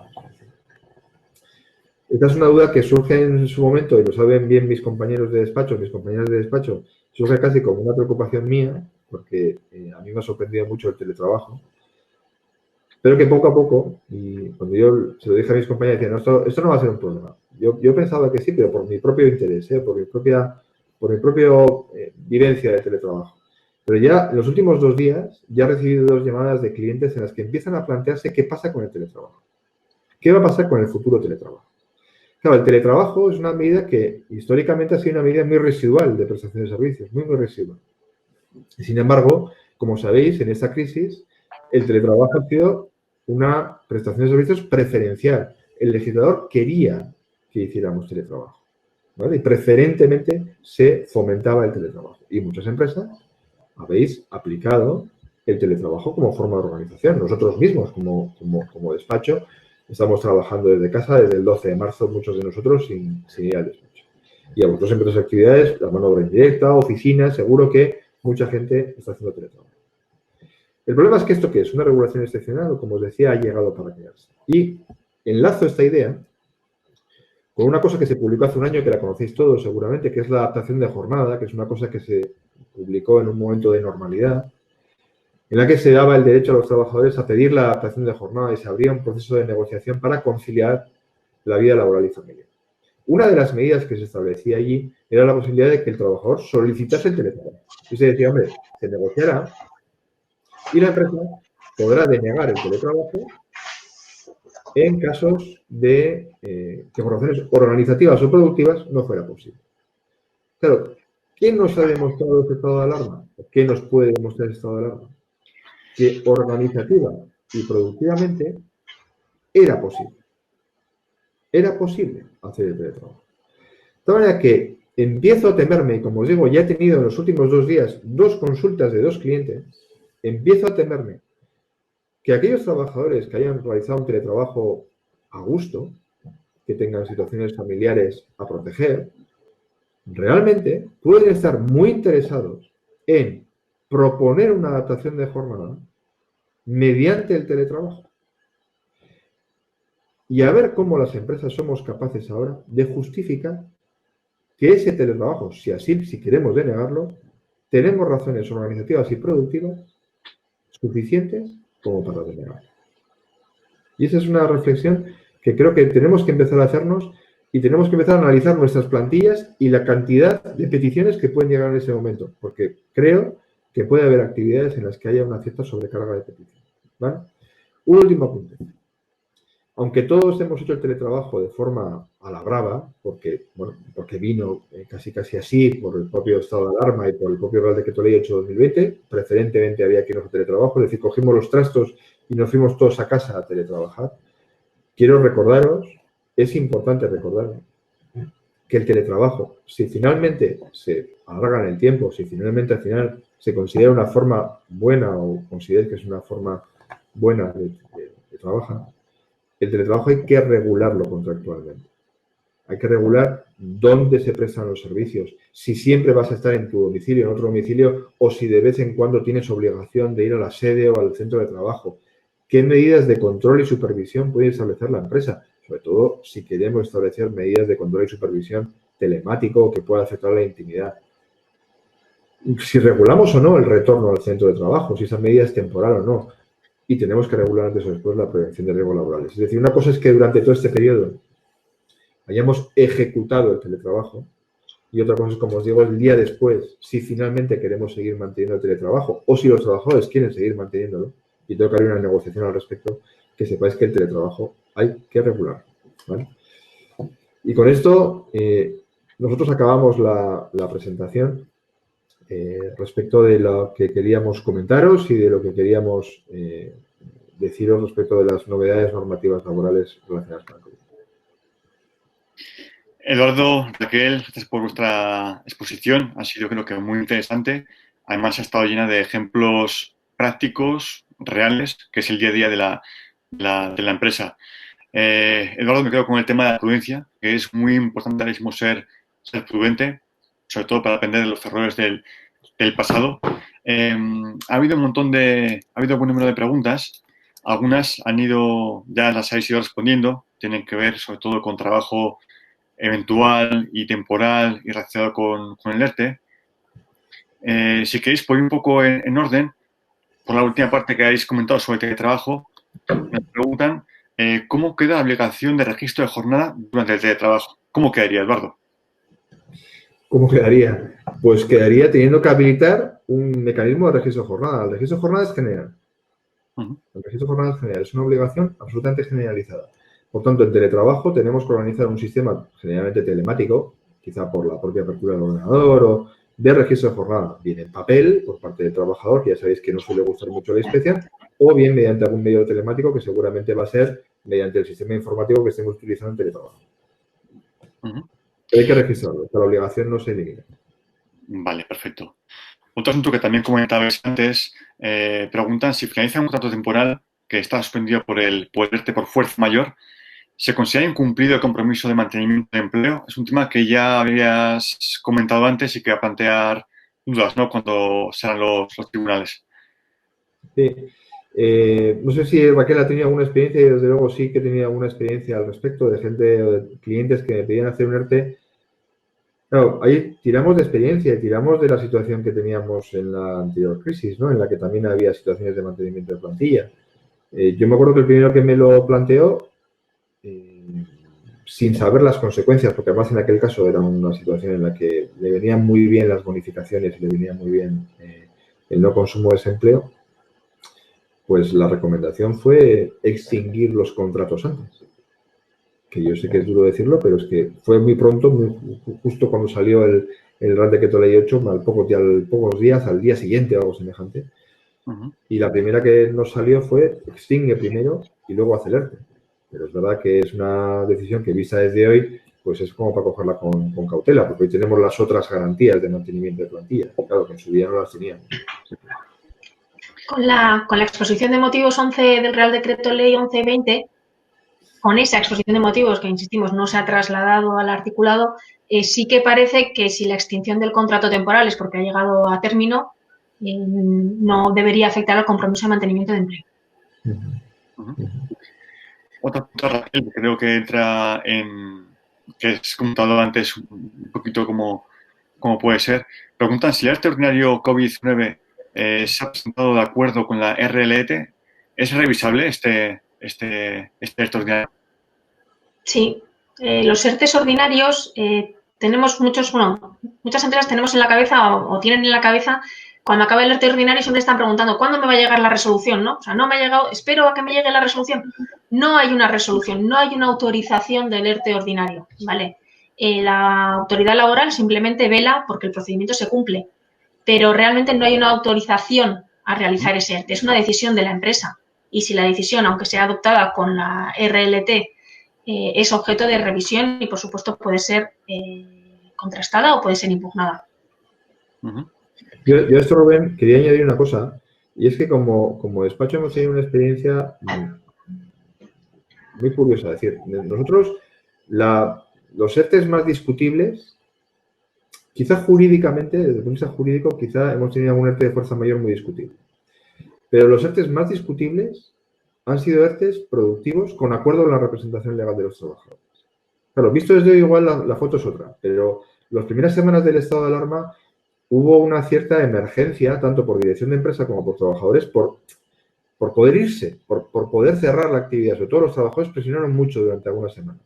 esta es una duda que surge en su momento, y lo saben bien mis compañeros de despacho, mis compañeras de despacho, surge casi como una preocupación mía, porque a mí me ha sorprendido mucho el teletrabajo, pero que poco a poco, y cuando yo se lo dije a mis compañeros, decían, no, esto no va a ser un problema. Yo pensaba que sí, pero por mi propio interés, por mi propia vivencia de teletrabajo. Pero ya en los últimos 2 días ya he recibido 2 llamadas de clientes en las que empiezan a plantearse qué pasa con el teletrabajo. ¿Qué va a pasar con el futuro teletrabajo? Claro, el teletrabajo es una medida que históricamente ha sido una medida muy residual de prestación de servicios, muy residual. Y sin embargo, como sabéis, en esta crisis, el teletrabajo ha sido una prestación de servicios preferencial. El legislador quería que hiciéramos teletrabajo, ¿vale? Y preferentemente se fomentaba el teletrabajo. Y muchas empresas habéis aplicado el teletrabajo como forma de organización. Nosotros mismos, como despacho, estamos trabajando desde casa desde el 12 de marzo, muchos de nosotros sin ir al despacho. Y a vosotros en otras actividades, la mano de obra indirecta, oficinas, seguro que mucha gente está haciendo teletrabajo. El problema es que esto, ¿qué es? Una regulación excepcional o, como os decía, ha llegado para quedarse. Y enlazo esta idea con una cosa que se publicó hace un año, que la conocéis todos seguramente, que es la adaptación de jornada, que es una cosa que se publicó en un momento de normalidad, en la que se daba el derecho a los trabajadores a pedir la adaptación de jornada y se abría un proceso de negociación para conciliar la vida laboral y familiar. Una de las medidas que se establecía allí era la posibilidad de que el trabajador solicitase el teletrabajo. Y se decía, hombre, se negociará y la empresa podrá denegar el teletrabajo en casos de que por razones organizativas o productivas no fuera posible. Claro, ¿qué nos ha demostrado este estado de alarma? ¿Qué nos puede demostrar este estado de alarma? Que organizativa y productivamente era posible. Era posible hacer el teletrabajo. De tal manera que empiezo a temerme, y como os digo, ya he tenido en los últimos 2 días 2 consultas de 2 clientes, empiezo a temerme que aquellos trabajadores que hayan realizado un teletrabajo a gusto, que tengan situaciones familiares a proteger, realmente pueden estar muy interesados en proponer una adaptación de jornada mediante el teletrabajo. Y a ver cómo las empresas somos capaces ahora de justificar que ese teletrabajo, si queremos denegarlo, tenemos razones organizativas y productivas suficientes como para denegarlo. Y esa es una reflexión que creo que tenemos que empezar a hacernos y tenemos que empezar a analizar nuestras plantillas y la cantidad de peticiones que pueden llegar en ese momento, porque creo que puede haber actividades en las que haya una cierta sobrecarga de peticiones, ¿vale? Un último apunte. Aunque todos hemos hecho el teletrabajo de forma a la brava, porque vino casi así por el propio estado de alarma y por el propio Real Decreto Ley 8/2020, preferentemente había que irnos a teletrabajo, es decir, cogimos los trastos y nos fuimos todos a casa a teletrabajar. Quiero recordaros, es importante recordar que el teletrabajo, si finalmente se alarga en el tiempo, si finalmente al final se considera una forma buena o consideráis que es una forma buena de trabajar, el teletrabajo hay que regularlo contractualmente. Hay que regular dónde se prestan los servicios, si siempre vas a estar en tu domicilio, en otro domicilio, o si de vez en cuando tienes obligación de ir a la sede o al centro de trabajo. ¿Qué medidas de control y supervisión puede establecer la empresa? Sobre todo si queremos establecer medidas de control y supervisión telemático que pueda afectar la intimidad. Si regulamos o no el retorno al centro de trabajo, si esa medida es temporal o no. Y tenemos que regular antes o después la prevención de riesgos laborales. Es decir, una cosa es que durante todo este periodo hayamos ejecutado el teletrabajo y otra cosa es, como os digo, el día después, si finalmente queremos seguir manteniendo el teletrabajo o si los trabajadores quieren seguir manteniéndolo, y tengo que haber una negociación al respecto, que sepáis que el teletrabajo hay que regular, ¿vale? Y con esto nosotros acabamos la presentación respecto de lo que queríamos comentaros y de lo que queríamos deciros respecto de las novedades normativas laborales relacionadas con el COVID. Eduardo, Raquel, gracias por vuestra exposición. Ha sido, creo que, muy interesante. Además, ha estado llena de ejemplos prácticos, reales, que es el día a día de la empresa. Eduardo, me quedo con el tema de la prudencia, que es muy importante ahora mismo ser prudente, sobre todo para aprender de los errores del pasado. Ha habido un buen número de preguntas. Algunas ya las habéis ido respondiendo, tienen que ver sobre todo con trabajo eventual y temporal y relacionado con el ERTE. Si queréis, por ir un poco en orden, por la última parte que habéis comentado sobre teletrabajo, me preguntan ¿cómo queda la obligación de registro de jornada durante el teletrabajo? ¿Cómo quedaría, Eduardo? ¿Cómo quedaría? Pues quedaría teniendo que habilitar un mecanismo de registro de jornada. El registro de jornada es general. El registro de jornada es general. Es una obligación absolutamente generalizada. Por tanto, en teletrabajo tenemos que organizar un sistema generalmente telemático, quizá por la propia apertura del ordenador o de registro de jornada, bien en papel por parte del trabajador, que ya sabéis que no suele gustar mucho la inspección, o bien mediante algún medio telemático que seguramente va a ser mediante el sistema informático que estemos utilizando en teletrabajo. Pero hay que registrarlo, la obligación no se elimina. Vale, perfecto. Otro asunto que también comentabais antes, preguntan si finaliza un contrato temporal que está suspendido por el ERTE por fuerza mayor, ¿se considera incumplido el compromiso de mantenimiento de empleo? Es un tema que ya habías comentado antes y que va a plantear dudas, ¿no?, cuando sean los tribunales. Sí. No sé si Raquel ha tenido alguna experiencia, y desde luego sí que he tenido alguna experiencia al respecto de gente o de clientes que me pedían hacer un ERTE. Claro, ahí tiramos de experiencia y tiramos de la situación que teníamos en la anterior crisis, ¿no? En la que también había situaciones de mantenimiento de plantilla. Yo me acuerdo que el primero que me lo planteó, sin saber las consecuencias, porque además en aquel caso era una situación en la que le venían muy bien las bonificaciones y le venía muy bien el no consumo de ese empleo, pues la recomendación fue extinguir los contratos antes. Que yo sé que es duro decirlo, pero es que fue muy pronto, justo cuando salió el Real Decreto Ley 8, al pocos días, al día siguiente o algo semejante. Y la primera que nos salió fue extingue primero y luego acelerte. Pero es verdad que es una decisión que vista desde hoy, pues es como para cogerla con cautela, porque hoy tenemos las otras garantías de mantenimiento de plantilla. Claro, que en su día no las teníamos. Con la exposición de motivos 11 del Real Decreto Ley 1120, con esa exposición de motivos que, insistimos, no se ha trasladado al articulado, sí que parece que si la extinción del contrato temporal es porque ha llegado a término, no debería afectar al compromiso de mantenimiento de empleo. Otra pregunta, Raquel, que creo que entra en, que has comentado antes un poquito cómo puede ser. Preguntan si el ERTE ordinario COVID-19 se ha presentado de acuerdo con la RLT. ¿Es revisable este ERTE ordinario? Sí, los ERTEs ordinarios tenemos muchas empresas tenemos en la cabeza o tienen en la cabeza, cuando acaba el ERTE ordinario siempre están preguntando ¿cuándo me va a llegar la resolución? ¿No? O sea, no me ha llegado, espero a que me llegue la resolución. No hay una resolución, no hay una autorización del ERTE ordinario, ¿vale? La autoridad laboral simplemente vela porque el procedimiento se cumple, pero realmente no hay una autorización a realizar ese ERTE, es una decisión de la empresa. Y si la decisión, aunque sea adoptada con la RLT, es objeto de revisión y, por supuesto, puede ser contrastada o puede ser impugnada. Yo a esto, Rubén, quería añadir una cosa, y es que como despacho hemos tenido una experiencia muy curiosa. Es decir, nosotros los ERTEs más discutibles, quizá jurídicamente, desde el punto de vista jurídico, quizá hemos tenido algún ERTE de fuerza mayor muy discutible. Pero los ERTEs más discutibles han sido ERTEs productivos con acuerdo a la representación legal de los trabajadores. Claro, visto desde hoy igual la foto es otra, pero las primeras semanas del estado de alarma hubo una cierta emergencia, tanto por dirección de empresa como por trabajadores, por poder irse, por poder cerrar la actividad. Sobre todo los trabajadores presionaron mucho durante algunas semanas.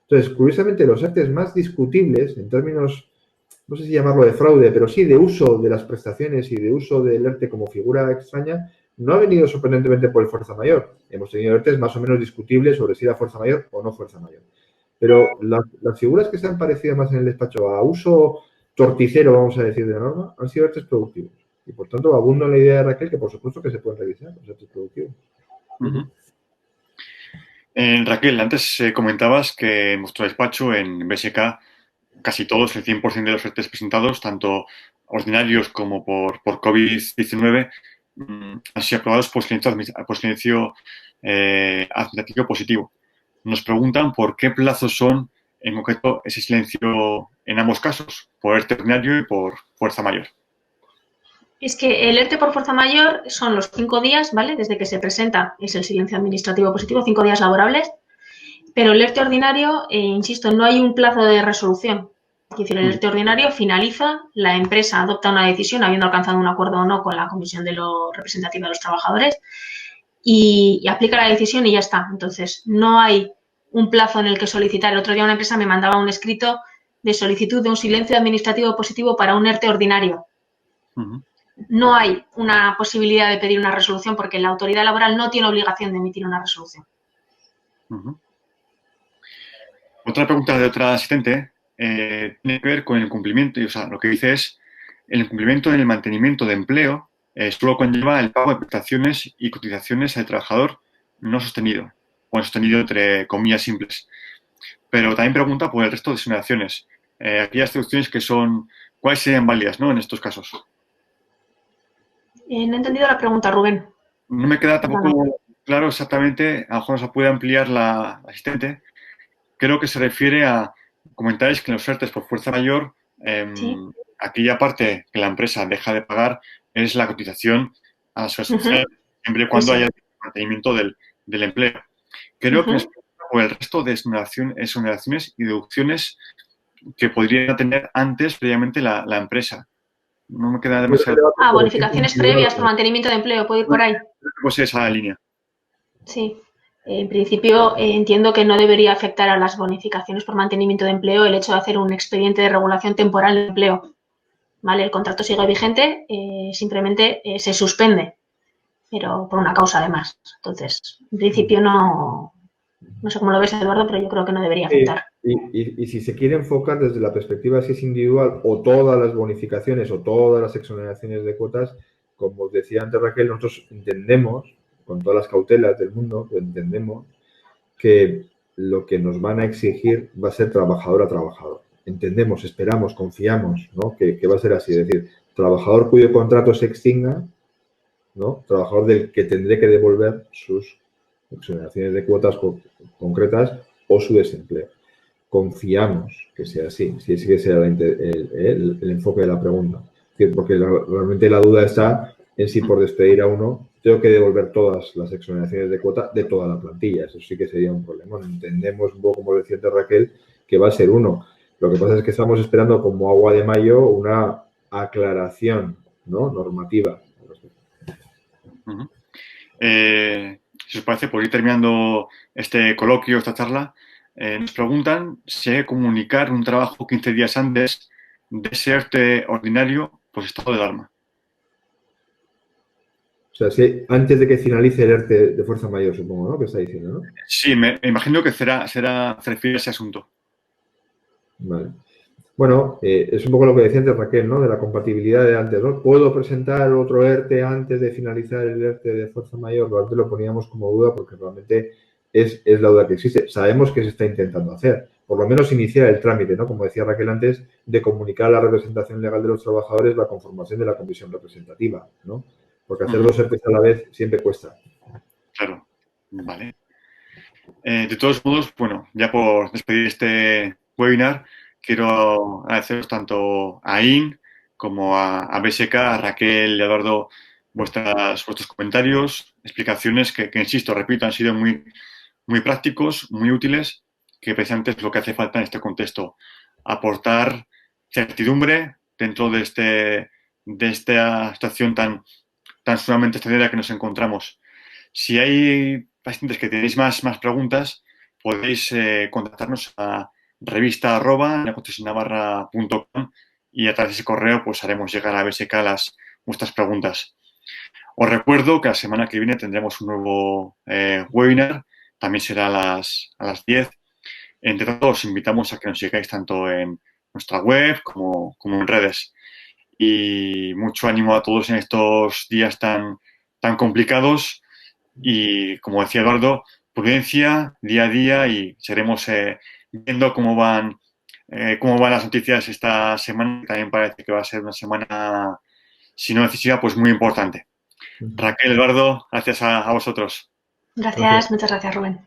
Entonces, curiosamente, los ERTEs más discutibles, en términos, no sé si llamarlo de fraude, pero sí de uso de las prestaciones y de uso del ERTE como figura extraña, no ha venido sorprendentemente por el fuerza mayor. Hemos tenido ERTEs más o menos discutibles sobre si era fuerza mayor o no fuerza mayor. Pero las figuras que se han parecido más en el despacho a uso torticero, vamos a decir, de la norma, han sido ERTEs productivos. Y, por tanto, abundo en la idea de Raquel que, por supuesto, que se pueden revisar los ERTEs productivos. Raquel, antes comentabas que en vuestro despacho, en BSK, casi todos, el 100% de los ERTEs presentados, tanto ordinarios como por COVID-19, han sido aprobados por silencio administrativo positivo. Nos preguntan por qué plazos son, en concreto, ese silencio en ambos casos, por ERTE ordinario y por fuerza mayor. Es que el ERTE por fuerza mayor son los 5 días, ¿vale? Desde que se presenta, es el silencio administrativo positivo, 5 días laborables, pero el ERTE ordinario, insisto, no hay un plazo de resolución. Es decir, el ERTE ordinario finaliza, la empresa adopta una decisión, habiendo alcanzado un acuerdo o no con la comisión de lo representativa de los trabajadores, y aplica la decisión y ya está. Entonces, no hay un plazo en el que solicitar. El otro día una empresa me mandaba un escrito de solicitud de un silencio administrativo positivo para un ERTE ordinario. No hay una posibilidad de pedir una resolución porque la autoridad laboral no tiene obligación de emitir una resolución. Otra pregunta de otra asistente tiene que ver con el cumplimiento, o sea, lo que dice es el incumplimiento en el mantenimiento de empleo solo conlleva el pago de prestaciones y cotizaciones al trabajador no sostenido, o sostenido entre comillas simples. Pero también pregunta por el resto de exoneraciones, aquellas deducciones que son, ¿cuáles serían válidas, ¿no? En estos casos? No he entendido la pregunta, Rubén. No me queda tampoco claro exactamente, a lo mejor se puede ampliar la asistente. Creo que se refiere a, comentáis que en los ERTEs por fuerza mayor, ¿Sí? aquella parte que la empresa deja de pagar es la cotización a la seguridad social, siempre y cuando haya mantenimiento del empleo. Creo que nos preocupa por el resto de exoneraciones y deducciones que podría tener antes, previamente, la empresa. No me queda demasiado. Bonificaciones previas por mantenimiento de empleo, ¿puedo ir por ahí? Pues esa línea. Sí. En principio, entiendo que no debería afectar a las bonificaciones por mantenimiento de empleo el hecho de hacer un expediente de regulación temporal de empleo. ¿Vale? El contrato sigue vigente, simplemente se suspende, pero por una causa además. Entonces, en principio no sé cómo lo ves, Eduardo, pero yo creo que no debería afectar. Y si se quiere enfocar desde la perspectiva si es individual o todas las bonificaciones o todas las exoneraciones de cuotas, como os decía antes Raquel, nosotros entendemos, con todas las cautelas del mundo, entendemos que lo que nos van a exigir va a ser trabajador a trabajador. Entendemos, esperamos, confiamos, ¿no? que va a ser así. Es decir, trabajador cuyo contrato se extinga, ¿no? Trabajador del que tendré que devolver sus exoneraciones de cuotas concretas o su desempleo. Confiamos que sea así, si es que sea el enfoque de la pregunta. Porque realmente la duda está en si por despedir a uno tengo que devolver todas las exoneraciones de cuota de toda la plantilla. Eso sí que sería un problema. Entendemos un poco, como decía antes Raquel, que va a ser uno. Lo que pasa es que estamos esperando como agua de mayo una aclaración, ¿no? Normativa. Si os parece, por ir terminando este coloquio, esta charla, nos preguntan si hay que comunicar un trabajo 15 días antes de ese ERTE ordinario por estado de alarma. O sea, si antes de que finalice el ERTE de fuerza mayor, supongo, ¿no? Que está diciendo, ¿no? Sí, me imagino que se refiere a ese asunto. Vale. Bueno, es un poco lo que decía antes Raquel, ¿no? De la compatibilidad de antes, ¿no? ¿Puedo presentar otro ERTE antes de finalizar el ERTE de fuerza mayor? Antes lo poníamos como duda porque realmente es la duda que existe. Sabemos que se está intentando hacer, por lo menos iniciar el trámite, ¿no? Como decía Raquel antes, de comunicar a la representación legal de los trabajadores la conformación de la comisión representativa, ¿no? Porque hacer dos ERTEs a la vez siempre cuesta. Claro, vale. De todos modos, bueno, ya por despedir este webinar, quiero agradeceros tanto a IN como a BSK, a Raquel y a Eduardo vuestros comentarios, explicaciones que, insisto, repito, han sido muy, muy prácticos, muy útiles, que precisamente es lo que hace falta en este contexto, aportar certidumbre dentro de esta situación tan sumamente extraordinaria que nos encontramos. Si hay pacientes que tenéis más preguntas, podéis contactarnos a revista@negociosennavarra.com y a través de ese correo pues haremos llegar a BSK vuestras preguntas. Os recuerdo que la semana que viene tendremos un nuevo webinar, también será a las 10. Entre tanto, os invitamos a que nos sigáis tanto en nuestra web como en redes. Y mucho ánimo a todos en estos días tan complicados. Y, como decía Eduardo, prudencia día a día y seguiremos viendo cómo van las noticias esta semana. También parece que va a ser una semana, si no decisiva, pues muy importante. Raquel, Eduardo, gracias a vosotros. Gracias, muchas gracias, Rubén.